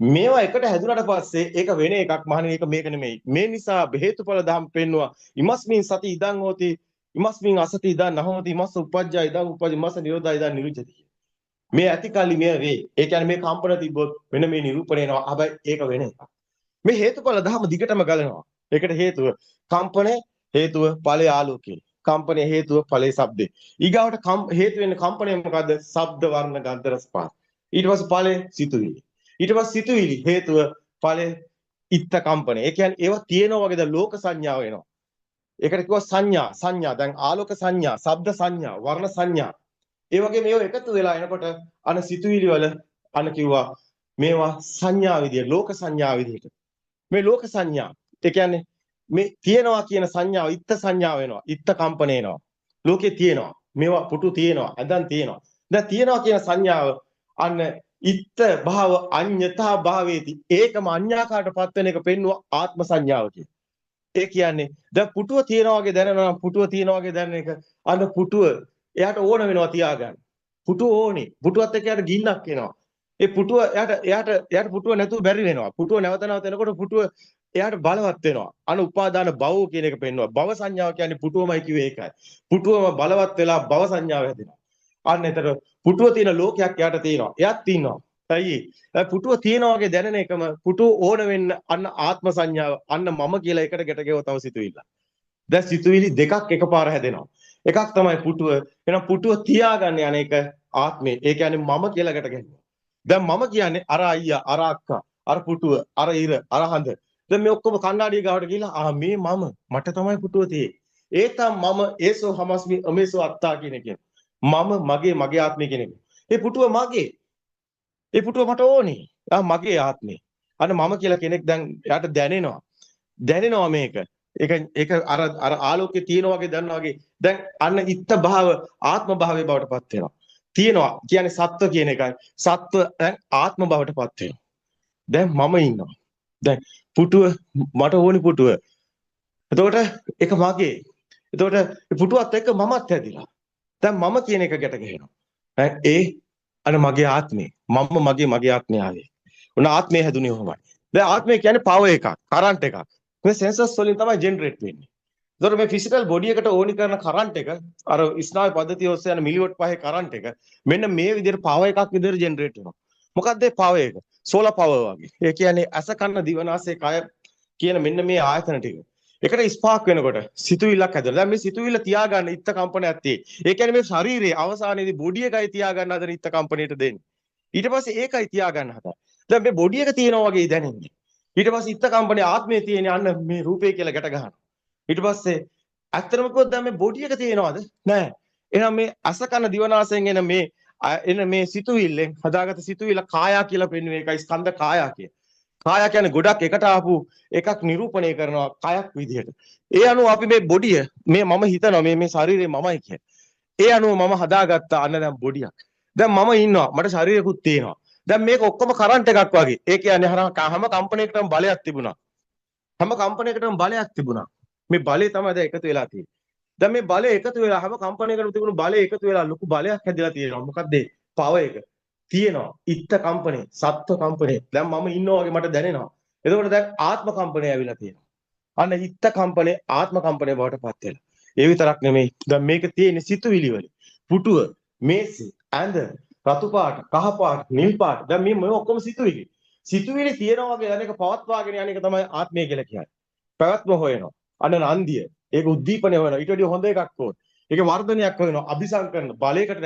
මේවා එකට හැදුනට පස්සේ ඒක වෙන එකක් මහණෙනි ඒක මේක නෙමෙයි. මේ නිසා හේතුඵල ධම් පෙන්නවා. ඉමස්මින් සති ඉදං හෝති ඉමස්මින් අසති ඉදං නහෝති ඉමස්ස උපජ්ජා ඉදං උපජ්ජ ඉමස්ස නිරෝධා ඉදං නිරුච්ඡති. මේ ඇතිකල්ලි මේ වේ. ඒ කියන්නේ මේ කම්පන තිබ්බොත් මෙන්න මේ නිරූපණය වෙනවා. හැබැයි ඒක වෙන එකක්. මේ හේතුඵල ධම දිගටම ගලනවා. ඒකට හේතුව කම්පණය හේතුව ඵලයේ ආලෝකය. කම්පනයේ හේතුව ඵලයේ ශබ්දේ. ඊගාවට හේතු වෙන්නේ කම්පනය මොකද්ද? ශබ්ද වර්ණ ගන්ධ රස පහස. ඊට පස්සේ ඵලයේ සිතුවිලි. ඊට පස්සේ සිතුවිලි හේතුව ඵලයේ ඉත්ත කම්පනය. ඒ කියන්නේ ඒවා තියෙනවා වගේ දැන් ලෝක සංඥාව එනවා. ඒකට කිව්වා සංඥා. දැන් ආලෝක සංඥා, ශබ්ද සංඥා, වර්ණ සංඥා. ඒ වගේ මේවා එකතු වෙලා එනකොට අන සිතුවිලි වල අන කිව්වා මේවා සංඥා විදියට, ලෝක සංඥා විදියට. මේ ලෝක සංඥා. ඒ කියන්නේ මේ තියෙනවා කියන සංඥාව ඉත්ත සංඥාව වෙනවා. ඉත්ත කම්පන එනවා. ලෝකේ තියෙනවා. මේවා පුටු තියෙනවා. ඇඳන් තියෙනවා. දැන් තියෙනවා කියන සංඥාව අන්න ඉත්ත භාව අඤ්ඤතා භාවේති. ඒකම අඤ්ඤාකාරටපත් වෙන එක පෙන්වුවා ආත්ම සංඥාව කියන්නේ. ඒ කියන්නේ දැන් පුටුව තියනවා වගේ දැනෙනවා නම් පුටුව තියනවා වගේ දැනෙන එක අන්න පුටුව එයාට ඕන වෙනවා තියාගන්න. පුටුව ඕනේ. පුටුවත් එක්ක එයාට ගින්නක් එනවා. ඒ පුටුව එයාට පුටුව නැතුව බැරි වෙනවා. පුටුව නැවත නැවත එනකොට පුටුව එයාට බලවත් වෙනවා. අන උපාදාන භව කියන එක පෙන්වනවා. භව සංඥාව කියන්නේ පුටුවමයි කිව්වේ ඒකයි. පුටුවම බලවත් වෙලා භව සංඥාව හැදෙනවා. අන්න එතන පුටුව තියෙන ලෝකයක් එයාට තියෙනවා. එයාත් තියෙනවා. ඇයි පුටුව තියනවා වගේ දැනෙන එකම පුටුව ඕන වෙන්න අන්න ආත්ම සංඥාව අන්න මම කියලා එකට ගැට ගෙව තව සිතුවිල්ල. දැන් සිතුවිලි දෙකක් එකපාර හැදෙනවා. එකක් තමයි පුටුව. එහෙනම් පුටුව තියාගන්න යන එක ආත්මේ. ඒ කියන්නේ මම කියලා ගැට ගැහෙනවා. දැන් මම කියන්නේ අර අයියා, අර අක්කා, අර පුටුව, අර ඉර, අර හඳ. දැන් මේ ඔක්කොම කණ්ණාඩිය ගාවට ගිහිල්ලා මේ මම මට තමයි පුටුව තියෙන්නේ. ඒ තම මම ඒසෝ හමස්මි අමේසෝ අත්තා කියන එක. මම මගේ ආත්මය කියන එක. ඒ පුටුව මගේ. ඒ පුටුව මට ඕනේ. මගේ ආත්මේ. අන්න මම කියලා කෙනෙක් දැන් යාට දැනෙනවා මේක. ඒක අර ආලෝකයේ තියෙනවා වගේ දන්නවා වගේ. දැන් අන්න ඉත්ත භාව ආත්ම භාවයේ බවට පත් වෙනවා. තියෙනවා කියන්නේ සත්ව කියන එකයි. සත්ව දැන් ආත්ම බවට පත් වෙනවා. දැන් මම ඉන්නවා. දැන් පුටුව මට ඕනි පුටුව. එතකොට ඒක මගේ. එතකොට පුටුවත් එක්ක මමත් හැදිලා. දැන් මම කියන එක ගැට ගහනවා. ඒ අර මගේ ආත්මේ මගේ ආත්මය ආවේ. උන ආත්මය හැදුනේ ඔහොමයි. දැන් ආත්මය කියන්නේ පවර් එකක්, කරන්ට් එකක්. මේ සෙන්සර්ස් වලින් තමයි ජෙනරේට් වෙන්නේ. ඒතකොට මේ ෆිසිකල් බොඩි එකට ඕනි කරන කරන්ට් එක අර ස්නායු පද්ධතිය ඔස්සේ යන මිලිවොට් පහේ කරන්ට් එක මෙන්න මේ විදිහට පවර් එකක් විදිහට ජෙනරේට් වෙනවා. මොකක්ද ඒ පවර් එක? සෝලාර් පවර් වගේ. ඒ කියන්නේ අස කන්න දිවනාසය කය කියන මෙන්න මේ ආයතන ටික. එකට ස්පාර්ක් වෙනකොට සිතුවිල්ලක් හැදෙනවා. දැන් මේ සිතුවිල්ල තියාගන්න ඉත්ත කම්පනයක් තියෙයි. ඒ කියන්නේ මේ ශරීරයේ අවසානයේදී බොඩි එකයි තියාගන්න හදන ඉත්ත කම්පනයට දෙන්නේ. ඊට පස්සේ ඒකයි තියාගන්න හදන. දැන් මේ බොඩි එක තියෙනවා වගේ දැනෙන්නේ. ඊට පස්සේ ඉත්ත කම්පනයේ ආත්මය තියෙන්නේ අන්න මේ රූපේ කියලා ගැට ගන්නවා. ඊට පස්සේ ඇත්තටම කිව්වොත් දැන් මේ බොඩි එක තියෙනවද? නෑ. එහෙනම් මේ අස කන දිවනාසයෙන් එන මේ සිතුවිල්ලෙන් හදාගත්ත සිතුවිල්ල කායා කියලා පෙන්වන්නේ ඒකයි ස්කන්ධ කායා කිය. කායා කියන්නේ ගොඩක් එකට ආපු එකක් නිරූපණය කරනවා කයක් විදිහට. ඒ අනුව අපි මේ බොඩිය මේ මම හිතනවා මේ ශරීරය මමයි කියලා. ඒ අනුව මම හදාගත්ත අන්න දැන් බොඩියක්. දැන් මම ඉන්නවා මට ශරීරයකුත් තියෙනවා. දැන් මේක ඔක්කොම කරන්ට් එකක් වගේ. ඒ කියන්නේ හැම කම්පණයකටම බලයක් තිබුණා. හැම කම්පණයකටම බලයක් තිබුණා. මේ බලය තමයි දැන් එකතු වෙලා තියෙන්නේ. දැන් මේ බලය එකතු වෙලා හැම කම්පණයකටම තිබුණු බලය එකතු වෙලා ලොකු බලයක් හැදිලා තියෙනවා. මොකක්ද ඒ? පව එක. තියෙනවා. ඉත්ත කම්පණය, සත්ව කම්පණය. දැන් මම ඉන්නවා වගේ මට දැනෙනවා. එතකොට දැන් ආත්ම කම්පණය ඇවිල්ලා තියෙනවා. අන්න ඉත්ත කම්පණය, ආත්ම කම්පණය බවට පත් වෙලා. ඒ විතරක් නෙමෙයි. දැන් මේක තියෙන්නේ සිතුවිලි වල. පුටුව, මේසෙ, ඇඳ, රතු පාට, කහ පාට, නිල් පාට. දැන් මේ ඔක්කොම සිතුවිලි. සිතුවිලි තියෙනවා වගේ දැන් එක පවත්වාගෙන යන එක තමයි ආත්මය කියලා කියන්නේ. පැවැත්ම හොයනවා. අන්න නන්දිය. ඒක උද්දීපනය වෙනවා. ඊට වඩා හොඳ එකක් ඕන. ඒක වර්ධනයක් වෙනවා. අபிසංකරන බලයකට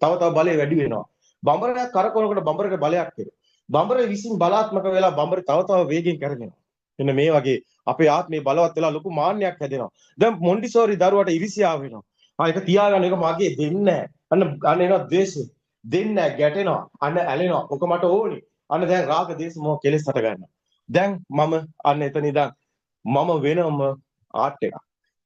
තව බලය වැඩි වෙනවා. බඹරයක් කරකවනකොට බඹරට බලයක් එනවා. බඹරේ විසින් බලාත්මක වෙලා බඹර තව වේගෙන් කරගෙනවා. එන්න මේ වගේ අපේ ආත්මේ බලවත් වෙලා ලොකු මාන්නයක් හැදෙනවා. දැන් මොන්ටිසෝරි දරුවට ඉරිසියාව වෙනවා. ඒක තියාගන්න ඒක මගේ දෙන්නේ නැහැ. අන්න එනවා ද්වේෂය. දෙන්නේ නැහැ ගැටෙනවා. අන්න ඇලෙනවා. ඔක මට ඕනි. අන්න දැන් රාග දේශ මොහ කෙලෙස් හට ගන්නවා. දැන් මම අන්න එතන ඉඳන් මම වෙනම ආර්ට් එකක්.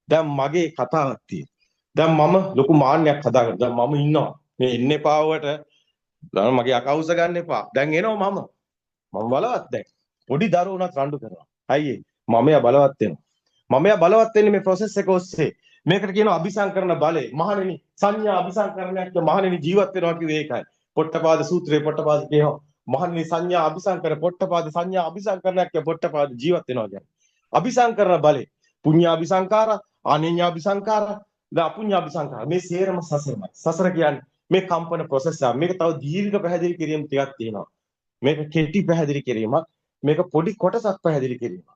දැන් මගේ කතාවක් තියෙනවා. දැන් මම ලොකු මාන්නයක් හදාගන්න. දැන් මම ඉන්නවා. මේ ඉන්නේ පාවට දැන් මගේ අකවුස ගන්න එපා. දැන් එනවා මම බලවත් දැන්. පොඩි දරුවෝ උනත් රණ්ඩු කරනවා. අයියේ මමයා බලවත් වෙනවා. මමයා බලවත් වෙන්නේ මේ process එක ඔස්සේ. මේකට කියනවා අபிසංකරණ බලය. මහණෙනි සංඥා අபிසංකරණයක් මහණෙනි ජීවත් වෙනවා කිව්වේ ඒකයි. පොට්ටපාද සූත්‍රයේ පොට්ටපාද කියනවා. මහණෙනි සංඥා අபிසංකර පොට්ටපාද සංඥා අபிසංකරණයක් පොට්ටපාද ජීවත් වෙනවා කියන්නේ. අபிසංකරණ බලය. පුඤ්ඤාபிසංකාර, ආනෙඤ්ඤාபிසංකාර, අපුඤ්ඤාபிසංකාර. මේ සේරම සසරමයි. සසර කියන්නේ මේ කම්පන process එක. මේක තව දීර්ඝ පැහැදිලි කිරීම ටිකක් තියෙනවා. මේක කෙටි පැහැදිලි කිරීමක්. මේක පොඩි කොටසක් පැහැදිලි කිරීමක්.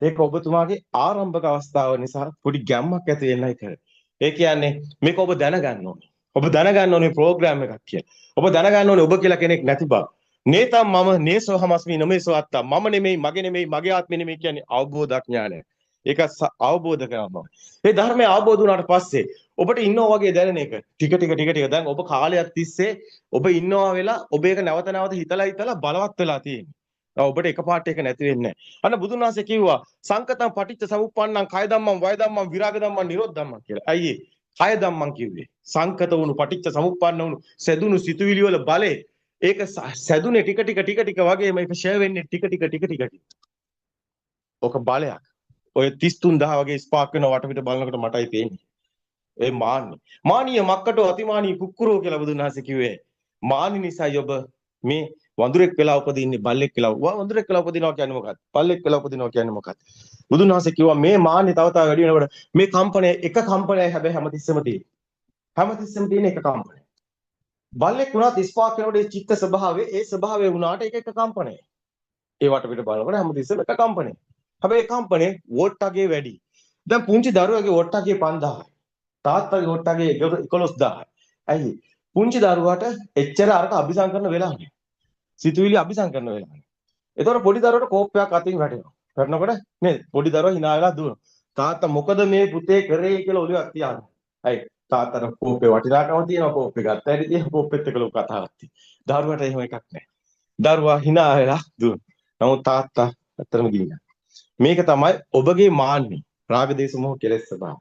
ඒක ඔබතුමාගේ ආරම්භක අවස්ථාව නිසා පොඩි ගැම්මක් ඇති වෙන්නයි කරන්නේ. ඒ කියන්නේ මේක ඔබ දැනගන්න ඕනේ. ඔබ දැනගන්න ඕනේ ප්‍රෝග්‍රෑම් එකක් කියලා. ඔබ දැනගන්න ඕනේ ඔබ කියලා කෙනෙක් නැති බව. නේතම් මම නේසෝ හමස්මි නමේසෝ අත්තා. මම නෙමෙයි, මගේ නෙමෙයි, මගේ ආත්මෙ නෙමෙයි කියන්නේ අවබෝධඥානය. ඒක අවබෝධ කරගන්නවා. මේ ධර්මය අවබෝධ වුණාට පස්සේ ඔබට ඉන්නවා වගේ දැනෙන එක ටික දැන් ඔබ කාලයක් තිස්සේ ඔබ ඉන්නවා වෙලා ඔබ ඒක නැවත නැවත හිතලා බලවත් වෙලා තියෙන්නේ. ඔබට එකපාරට ඒක නැති වෙන්නේ නැහැ. අන්න බුදුන් වහන්සේ කිව්වා සංකතං පටිච්ච සමුප්පන්නං කය ධම්මං වය ධම්මං විරාග ධම්මං නිරෝධ ධම්මං කියලා. අයියේ කය ධම්මං කිව්වේ. සංකත වුණු පටිච්ච සමුප්පන්න වුණු සැදුණු සිතුවිලි වල බලේ ඒක සැදුනේ ටික වගේ මේක ෂෙයා වෙන්නේ ටික. ඔක බලයක්. ඔය 33000 වගේ ස්පාක් වෙන වටපිට බලනකොට මටයි පේන්නේ. ඒ මාන්නේ. මානිය මක්කටෝ අතිමානී කුක්කුරෝ කියලා බුදුන් වහන්සේ කිව්වේ. මානි නිසායි ඔබ මේ වඳුරෙක් වෙලා උපදින්නේ බල්ලෙක් වෙලා. වඳුරෙක් වෙලා උපදිනවා කියන්නේ මොකක්ද? බල්ලෙක් වෙලා උපදිනවා කියන්නේ මොකක්ද? බුදුන් වහන්සේ කිව්වා මේ මාන්නේ තව වැඩි වෙනකොට මේ කම්පණය එක කම්පණයයි හැබැයි හැමතිස්සෙම තියෙන්නේ. හැමතිස්සෙම තියෙන එක කම්පණය. බල්ලෙක් වුණා 35 වෙනකොට ඒ චිත්ත ස්වභාවය ඒ ස්වභාවය වුණාට ඒක එක කම්පණය. ඒ වටපිට බලනකොට හැමතිස්සෙම එක කම්පණය. හැබැයි කම්පණය වෝට් අගේ වැඩි. දැන් පුංචි දරුවගේ වෝට් අගේ 5000යි. තාත්තගේ වෝට් අගේ 11000යි. ඇයි? පුංචි දරුවාට එච්චර අරක අபிසංකරන වෙලා නැහැ. සිතුවිලි අபிසංකරන වෙලා නැහැ. ඒතකොට පොඩි දරුවට කෝප්පයක් අතින් වැටෙනවා. වැටෙනකොට නේද? පොඩි දරුවා hina වෙලා දුවනවා. තාත්තා මොකද මේ පුතේ කරේ කියලා ඔලියක් තියාගෙන. ඇයි? තාත්තට කෝපේ වටිනාකම තියෙනවා, කෝපේ ගත්ත හැටි තියෙනවා, කෝපෙත් එක්ක ලොකු කතාවක් තියෙනවා. දරුවට එහෙම එකක් නැහැ. දරුවා hina වෙලා දුවනවා. නමුත් තාත්තා ඇත්තටම ගිනිනවා. මේක තමයි ඔබගේ මාන්නේ. රාග දේශ මොහ කෙලෙස් ස්වභාවය.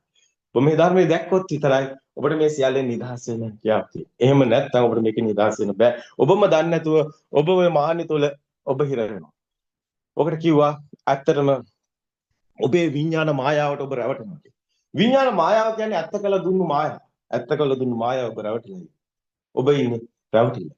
ඔබ මේ ධර්මයේ දැක්කොත් විතරයි ඔබට මේ සියල්ලෙන් නිදහස් වෙන්න කියාපති. එහෙම නැත්නම් ඔබට මේකෙන් නිදහස් වෙන්න බෑ. ඔබම දන්නේ නැතුව ඔබ ඔය මාන්නේ තුල ඔබ හිර වෙනවා. ඔකට කිව්වා ඇත්තටම ඔබේ විඥාන මායාවට ඔබ රැවටෙනවා කියලා. විඥාන මායාව කියන්නේ ඇත්ත කළ දුන්නු මායාව. ඇත්ත කළ දුන්නු මායාව ඔබ රැවටිලා. ඔබ ඉන්නේ රැවටිලා.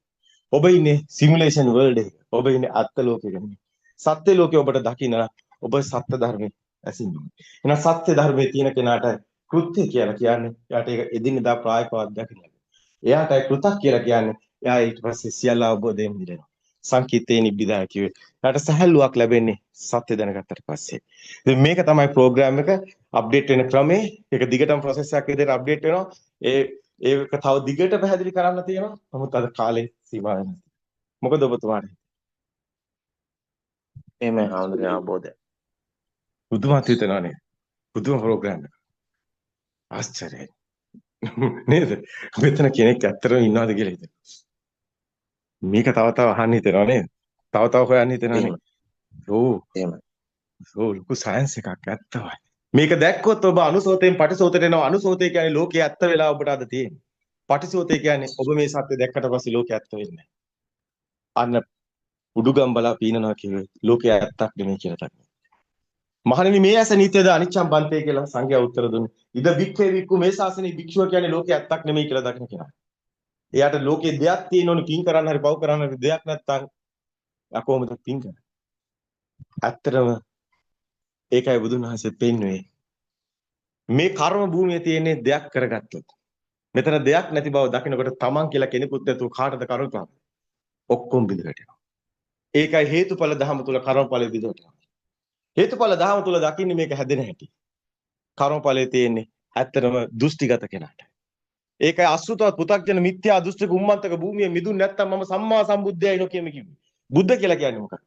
ඔබ ඉන්නේ සිමුලේෂන් වර්ල්ඩ් එකක. ඔබ ඉන්නේ අත්ත ලෝකෙක නෙමෙයි. සත්‍ය ලෝකේ ඔබට දකින්න ඔබ සත්‍ය ධර්මයේ ඇසින්න ඕනේ. එහෙනම් සත්‍ය ධර්මයේ තියෙන කෙනාට කෘත්‍ය කියලා කියන්නේ එයාට ඒක එදිනෙදා ප්‍රායෝගිකව අත්දකින්න. එයාටයි කෘතක් කියලා කියන්නේ එයා ඊට පස්සේ සියල්ල අවබෝධයෙන් මිදෙනවා. සංකීතේ නිබ්බිදා කිව්වේ. එයාට සැහැල්ලුවක් ලැබෙන්නේ සත්‍ය දැනගත්තට පස්සේ. ඉතින් මේක තමයි ප්‍රෝග්‍රෑම් එක අප්ඩේට් වෙන ක්‍රමේ. ඒක දිගටම ප්‍රොසෙස් එකක් විදිහට අප්ඩේට් වෙනවා. ඒක තව දිගට පැහැදිලි කරන්න තියෙනවා. නමුත් අද කාලේ සීමා වෙනවා. මොකද ඔබතුමාට? එහෙමයි හාමුදුරනේ අවබෝධය. බුදුමත් හිතනවානේ. බුදුම ප්‍රෝග්‍රෑම් එක. ආශ්චර්යයි. නේද? මෙතන කෙනෙක් ඇත්තටම ඉන්නවද කියලා හිතෙනවා. මේක තව අහන්න හිතෙනවා නේද? තව හොයන්න හිතෙනවා නේද? ඔව්. එහෙමයි. ඔව් ලොකු සයන්ස් එකක් ඇත්තමයි. මේක දැක්කොත් ඔබ අනුසෝතයෙන් පටිසෝතයට එනවා. අනුසෝතය කියන්නේ ලෝකයේ ඇත්ත වෙලා ඔබට අද තියෙන්නේ. පටිසෝතය කියන්නේ ඔබ මේ සත්‍ය දැක්කට පස්සේ ලෝකයේ ඇත්ත වෙන්නේ. අන්න උඩුගම් බලා පීනනවා කියන්නේ ලෝකයේ ඇත්තක් නෙමෙයි කියලා තමයි. මහණෙනි මේ ඇස නිත්‍යද අනිච්චම් බන්තේ කියලා සංඝයා උත්තර දුන්නේ. ඉද වික්ඛේ වික්ඛු මේ ශාසනයේ භික්ෂුව කියන්නේ ලෝකයේ ඇත්තක් නෙමෙයි කියලා දකින්න කෙනා. එයාට ලෝකයේ දෙයක් තියෙනෝනේ පින් කරන්න හරි පව් කරන්න හරි දෙයක් නැත්තම් යා කොහොමද පින් කරන්නේ? ඇත්තටම ඒකයි බුදුන් වහන්සේ පෙන්වුවේ. මේ කර්ම භූමියේ තියෙන දෙයක් කරගත්තොත් මෙතන දෙයක් නැති බව දකිනකොට තමන් කියලා කෙනෙකුත් නැතුව කාටද කරුණා ඔක්කොම බිඳ වැටෙනවා. ඒකයි හේතුඵල ධහම තුල කර්මඵල බිඳ වැටෙනවා. හේතුඵල ධහම තුල දකින්නේ මේක හැදෙන හැටි. කර්මඵලයේ තියෙන්නේ ඇත්තටම දෘෂ්ටිගත කෙනාට. ඒකයි අසුතවත් පු탁ජන මිත්‍යා දෘෂ්ටික උම්මන්තක භූමියේ මිදුන් නැත්තම් මම සම්මා සම්බුද්ධයයි නොකියම කිව්වේ. බුද්ධ කියලා කියන්නේ මොකක්ද?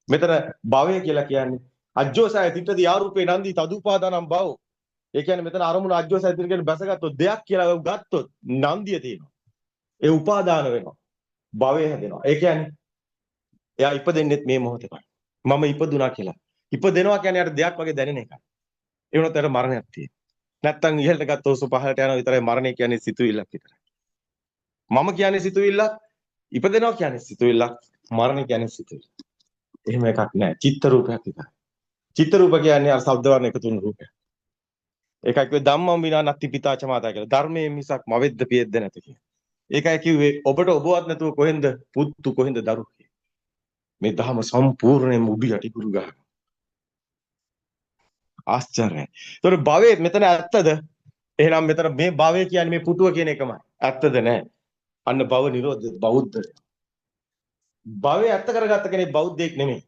මෙතන භවය කියලා කියන්නේ අජ්ජෝසය තිටදී ආරූපේ නන්දි තදුපාදානම් භව. ඒ කියන්නේ මෙතන අරමුණ අජ්ජෝසය තිට කියන බැසගත්තොත් දෙයක් කියලා ගත්තොත් නන්දිය තියෙනවා. ඒ උපාදාන වෙනවා. භවය හැදෙනවා. ඒ කියන්නේ එයා ඉපදෙන්නෙත් මේ මොහොතේමයි. මම ඉපදුනා කියලා. ඉපදෙනවා කියන්නේ අර දෙයක් වගේ දැනෙන එකයි. ඒ වුණත් අර මරණයක් තියෙනවා. නැත්තම් ඉහළට ගත්තොත් පහළට යනවා විතරයි මරණය කියන්නේ සිතුවිල්ලක් විතරයි. මම කියන්නේ සිතුවිල්ලක්, ඉපදෙනවා කියන්නේ සිතුවිල්ලක්, මරණය කියන්නේ සිතුවිල්ල. එහෙම එකක් නැහැ. චිත්ත රූපයක් විතරයි. චිත්ත රූප කියන්නේ අර ශබ්ද වර්ණ එකතු වෙන රූපයක්. ඒකයි කිව්වේ ධම්මං විනා නත්ති පිතාච මාතා කියලා. ධර්මයේ මිසක් මවෙද්ද පියෙද්ද නැත කියලා. ඒකයි කිව්වේ ඔබට ඔබවත් නැතුව කොහෙන්ද පුත්තු කොහෙන්ද දරු මේ ධර්ම සම්පූර්ණයෙන්ම උඩු යටි කුරු ගන්න. ආශ්චර්යයි. ඒතකොට භවයේ මෙතන ඇත්තද? එහෙනම් මෙතන මේ භවය කියන්නේ මේ පුටුව කියන එකමයි. ඇත්තද නැහැ? අන්න භව නිරෝධ බෞද්ධ. භවය ඇත්ත කරගත්ත කෙනෙක් බෞද්ධයෙක් නෙමෙයි.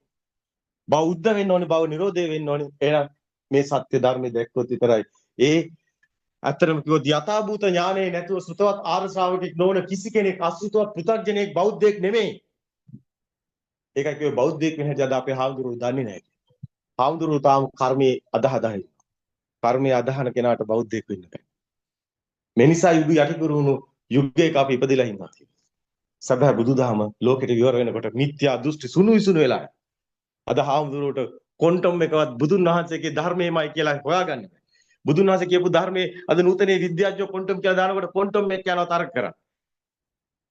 බෞද්ධ වෙන්න ඕනේ, භව නිරෝධය වෙන්න ඕනේ. එහෙනම් මේ සත්‍ය ධර්මයේ දැක්කොත් විතරයි ඒ ඇත්තටම කිව්වොත් යථාභූත ඥානයේ නැතුව සෘතවත් ආර්ය ශ්‍රාවකෙක් නොවන කිසි කෙනෙක් අසෘතවත් පෘථග්ජනෙක් බෞද්ධයෙක් නෙමෙයි. ඒකයි කිව්වේ බෞද්ධයෙක් වෙන හැටි අද අපේ හාමුදුරුවෝ දන්නේ නැහැ. හාමුදුරුවෝ තාම කර්මයේ අදහදයි. කර්මයේ අදහන කෙනාට බෞද්ධයෙක් වෙන්න බෑ. මේ නිසා යුග යටිකුරුණු යුගයක අපි ඉපදිලා ඉන්නවා. සැබෑ බුදුදහම ලෝකෙට විවර වෙනකොට මිත්‍යා දෘෂ්ටි සුණු විසුණු වෙලා. අද හාමුදුරුවෝට ක්වොන්ටම් එකවත් බුදුන් වහන්සේගේ ධර්මයමයි කියලා හොයාගන්න බෑ. බුදුන් වහන්සේ කියපු ධර්මයේ අද නූතනයේ විද්‍යාඥයෝ ක්වොන්ටම් කියලා දානකොට ක්වොන්ටම් එක යනවා තර්ක කරා.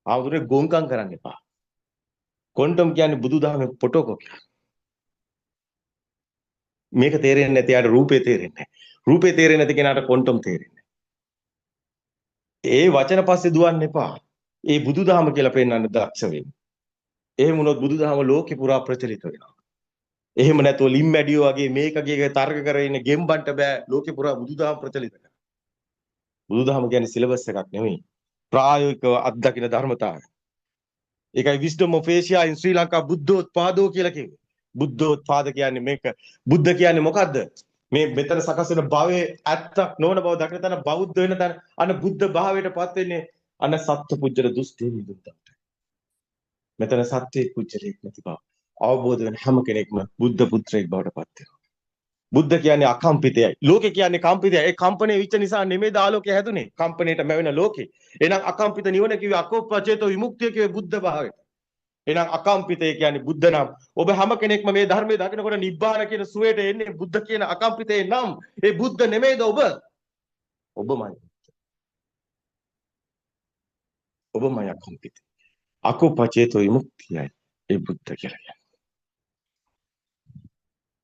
හාමුදුරුවෝ ගොංකම් කරන්න එපා. ක්වොන්ටම් කියන්නේ බුදුදහමේ ෆොටෝ කොපියක්. මේක තේරෙන්නේ නැති යාට රූපේ තේරෙන්නේ නැහැ. රූපේ තේරෙන්නේ නැති කෙනාට ක්වොන්ටම් තේරෙන්නේ නැහැ. ඒ වචන පස්සේ දුවන්න එපා. ඒ බුදුදහම කියලා පෙන්වන්න දක්ෂ වෙන්න. එහෙම වුණොත් බුදුදහම ලෝකේ පුරා ප්‍රචලිත වෙනවා. එහෙම නැතුව ලිම්මැඩියෝ වගේ මේකගේ තර්ක කරගෙන ඉන්න ගෙම්බන්ට බෑ ලෝකේ පුරා බුදුදහම ප්‍රචලිත කරන්න. බුදුදහම කියන්නේ සිලබස් එකක් නෙමෙයි. ප්‍රායෝගිකව අත්දකින ධර්මතාවය. ඒකයි wisdom of Asia in Sri Lanka බුද්ධෝත්පාදෝ කියලා කිව්වේ. බුද්ධෝත්පාද කියන්නේ මේක. බුද්ධ කියන්නේ මොකද්ද? මේ මෙතන සකස් වෙන භවයේ ඇත්තක් නොවන බව දකින තැන බෞද්ධ වෙන තැන අන්න බුද්ධ භාවයටපත් වෙන්නේ අන්න සත්පුජ්‍යල දුස්තේ නිදුන්ට. මෙතන සත්‍යයේ පුජ්‍යලයක් නැති බව අවබෝධ වෙන හැම කෙනෙක්ම බුද්ධ පුත්‍රයෙක් බවට පත් වෙනවා. බුද්ධ කියන්නේ අකම්පිතයයි. ලෝකේ කියන්නේ කම්පිතයයි. ඒ කම්පණය වෙච්ච නිසා නෙමෙයි ආලෝකය හැදුනේ. කම්පණයට මැවෙන ලෝකේ. එහෙනම් අකම්පිත නිවන කිව්වේ අකෝපචේතෝ විමුක්තිය කිව්වේ බුද්ධ භාවයට. එහෙනම් අකම්පිතය කියන්නේ බුද්ධ නම්. ඔබ හැම කෙනෙක්ම මේ ධර්මයේ දකිනකොට නිබ්බාන කියන සුවයට එන්නේ බුද්ධ කියන අකම්පිතේ නම්. ඒ බුද්ධ නෙමෙයිද ඔබ? ඔබමයි. ඔබමයි අකම්පිත. අකෝපචේතෝ විමුක්තියයි ඒ බුද්ධ කියලා කියන්නේ.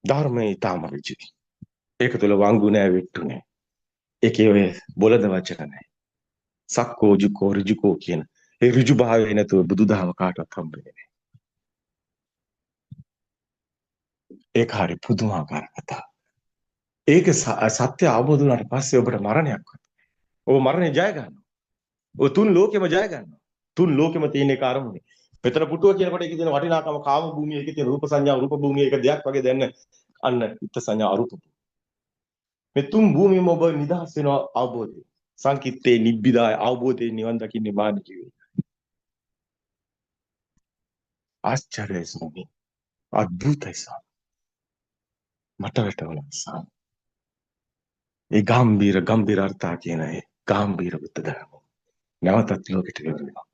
ධර්මයේ ඊටම ඍජුයි. ඒක තුළ වංගු නෑ විට්ටු නෑ. ඒකේ ඔය බොළඳ වචන නෑ. සක්කෝ ජුකෝ ඍජුකෝ කියන ඒ ඍජු භාවය නැතුව බුදුදහම කාටවත් හම්බෙන්නේ නෑ. ඒක හරි පුදුමාකාර කතාවක්. ඒක සත්‍ය අවබෝධ වුණාට පස්සේ ඔබට මරණයක් වත්. ඔබ මරණය ජය ගන්නවා. ඔබ තුන් ලෝකෙම ජය ගන්නවා. තුන් ලෝකෙම තියෙන එක අරමුණේ. මෙතන පුටුව කියනකොට ඒකේ තියෙන වටිනාකම කාම භූමිය, ඒකේ තියෙන රූප සංඥා රූප භූමිය එක දෙයක් වගේ දැන්න අන්න ඉත්ත සංඥා අරූප. මේ තුන් භූමියම ඔබ නිදහස් වෙනවා අවබෝධය. සංකිට්ඨේ නිබ්බිදාය අවබෝධයෙන් නිවන් දකින්නේ මාන කිව්වේ. ආශ්චර්යයි ස්වාමී. අద్భుතයි ස්වාමී. මට වැටුණා ස්වාමී. ඒ ගම්බීර අර්ථා කියන ඒ ගම්බීර බුද්ධ ධර්ම. නැවතත් ලෝකෙට ගෙවනවා.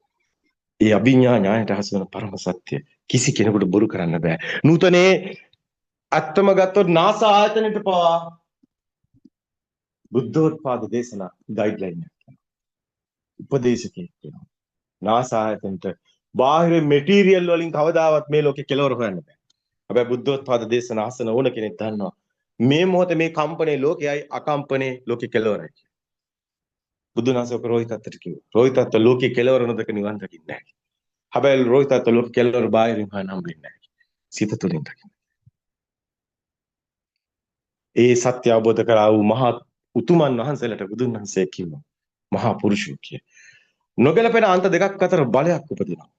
ඒ අභිඥා ඥානයට හසු වෙන පරම සත්‍ය කිසි කෙනෙකුට බොරු කරන්න බෑ. නූතනේ අත්තම ගත්තොත් නාසා ආයතනෙට පවා බුද්ධෝත්පාද දේශනා ගයිඩ්ලයින් එකක් තියෙනවා. උපදේශකයෙක් වෙනවා. නාසා ආයතනට බාහිර මෙටීරියල් වලින් කවදාවත් මේ ලෝකේ කෙලවර හොයන්න බෑ. හැබැයි බුද්ධෝත්පාද දේශනා අසන ඕන කෙනෙක් දන්නවා මේ මොහොතේ මේ කම්පණේ ලෝකයයි අකම්පණේ ලෝකේ කෙලවරයි. බුදුන් වහන්සේ රෝහිතත්ට කිව්වා. රෝහිතත්ත ලෝකේ කෙලවර නොදක නිවන් දකින්නේ නැහැ. හැබැයි රෝහිතත්ත ලෝකේ කෙලවර බාහිරින් හොයන්න හම්බෙන්නේ නැහැ. සිත තුළින් දකින්න. ඒ සත්‍ය අවබෝධ කරා වූ මහා උතුමන් වහන්සේලාට බුදුන් වහන්සේ කිව්වා මහා පුරුෂයෝ කිය. නොගැලපෙන අන්ත දෙකක් අතර බලයක් උපදිනවා.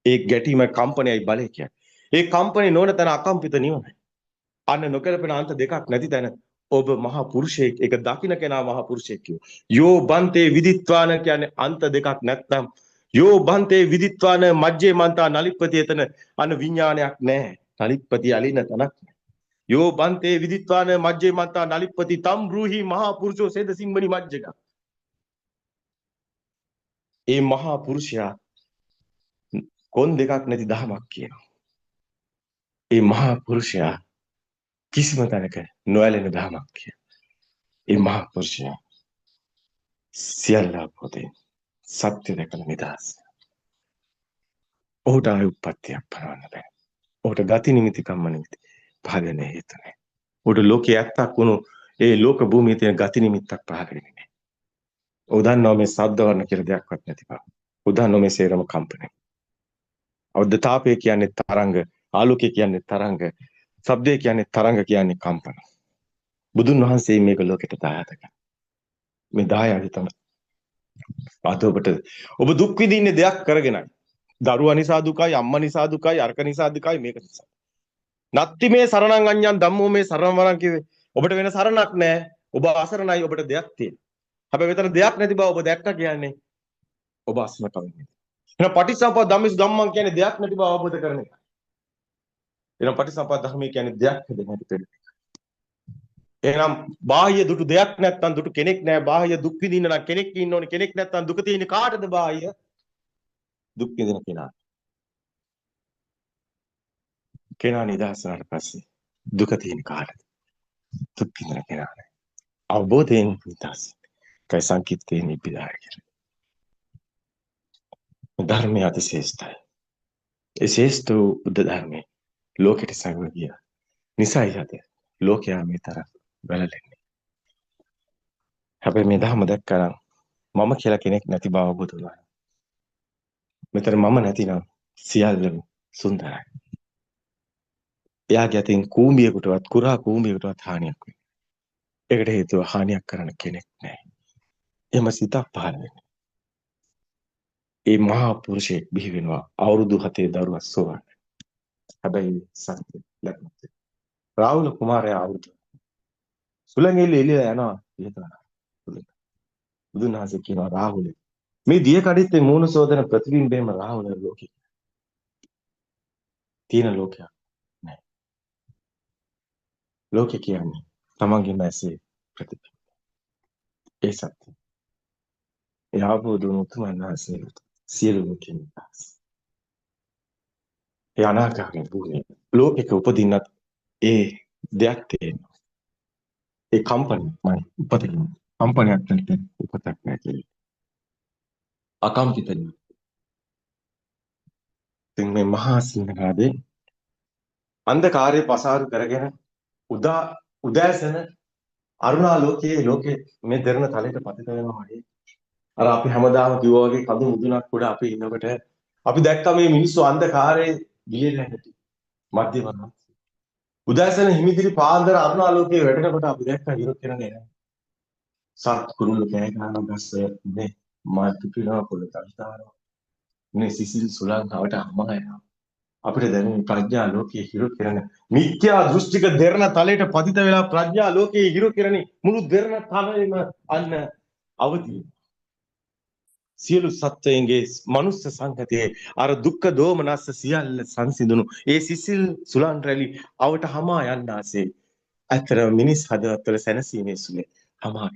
ඒ ගැටීම කම්පනයයි බලය කියන්නේ. ඒ කම්පනේ නොවන තැන අකම්පිත නිවනයි. අන්න නොගැලපෙන අන්ත දෙකක් නැති තැන ඔබ මහා පුරුෂයෙක් ඒක දකින්න කෙනා මහා පුරුෂයෙක් කියෝ. යෝ බන්තේ විදිත්වාන කියන්නේ අන්ත දෙකක් නැත්නම් යෝ බන්තේ විදිත්වාන මජ්ජේ මන්තා නලිප්පති එතන අන්න විඥානයක් නැහැ. නලිප්පති අලින තනක්. යෝ බන්තේ විදිත්වාන මජ්ජේ මන්තා නලිප්පති තම් රූහි මහා පුරුෂෝ සේද සිම්මනි මජ්ජක. ඒ මහා පුරුෂයා කොන් දෙකක් නැති දහමක් කියනවා. ඒ මහා පුරුෂයා කිසිම තැනක නොඇලෙන දහමක් කියන. ඒ මහා පුරුෂයා සියල්ල පොතේ සත්‍ය දැකලා නිදහස්. ඔහුට ආය උප්පත්තියක් පනවන්න බෑ. ඔහුට ගති නිමිති කම්ම නිමිති පහළ වෙන්නේ හේතු නැහැ. ඔහුට ලෝකේ ඇත්තක් වුණු ඒ ලෝක භූමියේ තියෙන ගති නිමිත්තක් පහළ වෙන්නේ නැහැ. උදාහරණ මේ ශබ්ද වර්ණ කියලා දෙයක්වත් නැති බව. උදාහරණ මේ සේරම කම්පන. අවද්දතාපය කියන්නේ තරංග, ආලෝකය කියන්නේ තරංග, ශබ්දය කියන්නේ තරංග කියන්නේ කම්පන. බුදුන් වහන්සේ මේක ලෝකෙට දායාද කළා. මේ දායාද තමයි. අද ඔබ දුක් විඳින්නේ දෙයක් කරගෙනයි. දරුවා නිසා දුකයි, අම්මා නිසා දුකයි, අර්ක නිසා දුකයි, මේක නිසා. නත්ති මේ සරණං අඤ්ඤං ධම්මෝ මේ සරණ වරන් කිව්වේ. ඔබට වෙන සරණක් නැහැ. ඔබ අසරණයි, ඔබට දෙයක් තියෙනවා. හැබැයි මෙතන දෙයක් නැති බව ඔබ දැක්කා කියන්නේ ඔබ අසනකම් නෙමෙයි. එහෙනම් පටිච්චසමුප්පාද ධම්මස් ධම්මං කියන්නේ දෙයක් නැති බව අවබෝධ කරන එක. එහෙනම් පටිච්චසමුප්පාද ධර්මයේ කියන්නේ දෙයක් හැදෙන්න දෙන්න. එහෙනම් බාහ්‍ය දුටු දෙයක් නැත්නම් දුටු කෙනෙක් නැහැ. බාහ්‍ය දුක් විඳින්න නම් කෙනෙක් ඉන්න ඕනේ. කෙනෙක් නැත්නම් දුක තියෙන්නේ කාටද බාහ්‍ය? දුක් විඳින කෙනා. කෙනා නිදහස් වුණාට පස්සේ දුක තියෙන්නේ කාටද? දුක් විඳින කෙනා. අවබෝධයෙන් නිදහස්. කයි සංකීර්තේ නිබ්බිදාය කියලා. ධර්මය අතිශේෂ්ඨයි. ඒ ශ්‍රේෂ්ඨ වූ බුද්ධ ධර්මයේ ලෝකෙට සංග ගියා. නිසයි යද ලෝකයා මේ තරම් වැළලෙන්නේ. හැබැයි මේ ධර්ම දැක්කනම් මම කියලා කෙනෙක් නැති බව අවබෝධ වුණා. මෙතන මම නැතිනම් සියල්ලම සුන්දරයි. එයාගේ අතින් කූඹියකටවත් කුරා කූඹියකටවත් හානියක් වෙන්නේ. ඒකට හේතුව හානියක් කරන්න කෙනෙක් නැහැ. එහෙම සිතක් පහළ වෙන්නේ. ඒ මහා පුරුෂයෙක් බිහි වෙනවා අවුරුදු 7 දරුවා සෝවන්. හැබැයි සත්‍ය ලැබුණා. රාහුල කුමාරයා අවුරුදු සුලංගිල්ල එළිය යනවා ඉහතන. බුදුන් වහන්සේ කියනවා රාහුල මේ දිය කඩਿੱත්තේ මූණ සෝදන ප්‍රතිබිම්බයම රාහුල ලෝකෙ. තියෙන ලෝකයක් නැහැ. ලෝකෙ කියන්නේ තමන්ගේ මැසේ ප්‍රතිබිම්බ. ඒ සත්‍ය. ඒ අවබෝධ වුණු උතුමන් වහන්සේ සියලු ලෝකෙන් නිදහස්. ඒ අනාගාමී භූමිය ලෝකෙක උපදින්නත් ඒ දෙයක් තියෙනවා. ඒ කම්පන මම උපදින්න. කම්පනයක් නැත්නම් උපතක් නැහැ කියලා. අකම්පිතයි. ඉතින් මේ මහා සිංහනාදේ අන්ධකාරයේ පසාරු කරගෙන උදෑසන අරුණාලෝකයේ ලෝකේ මේ දරන තලයට පතිත වෙනවා වගේ. අර අපි හැමදාම කිව්වා වගේ කඳු මුදුනක් උඩ අපි ඉන්නකොට අපි දැක්කා මේ මිනිස්සු අන්ධකාරයේ ගියේ නැහැටි. මධ්‍ය වර්ණ. උදෑසන හිමිදිරි පාන්දර අරුණාලෝකයේ වැටෙනකොට අපි දැක්කා හිරු කිරණේ නැහැ. සත් කුරුල්ල කෑ ගහන ගස්ස මේ මල් පිපිනවා පොළ තල්තාරෝ. මේ සිසිල් සුලංකාවට අම්මා එනවා. අපිට දැනෙන ප්‍රඥා ලෝකයේ හිරු කිරණ මිත්‍යා දෘෂ්ටික දෙරණ තලයට පතිත වෙලා ප්‍රඥා ලෝකයේ හිරු කිරණි මුළු දෙරණ තලෙම අන්න අවදි. සියලු සත්වයන්ගේ මනුස්ස සංගතයේ අර දුක්ඛ දෝමනස්ස සියල්ල සංසිඳුණු ඒ සිසිල් සුලං රැලි අවට hama යන්නාසේ අතර මිනිස් හදවතවල සැනසීමේ සුලේ hama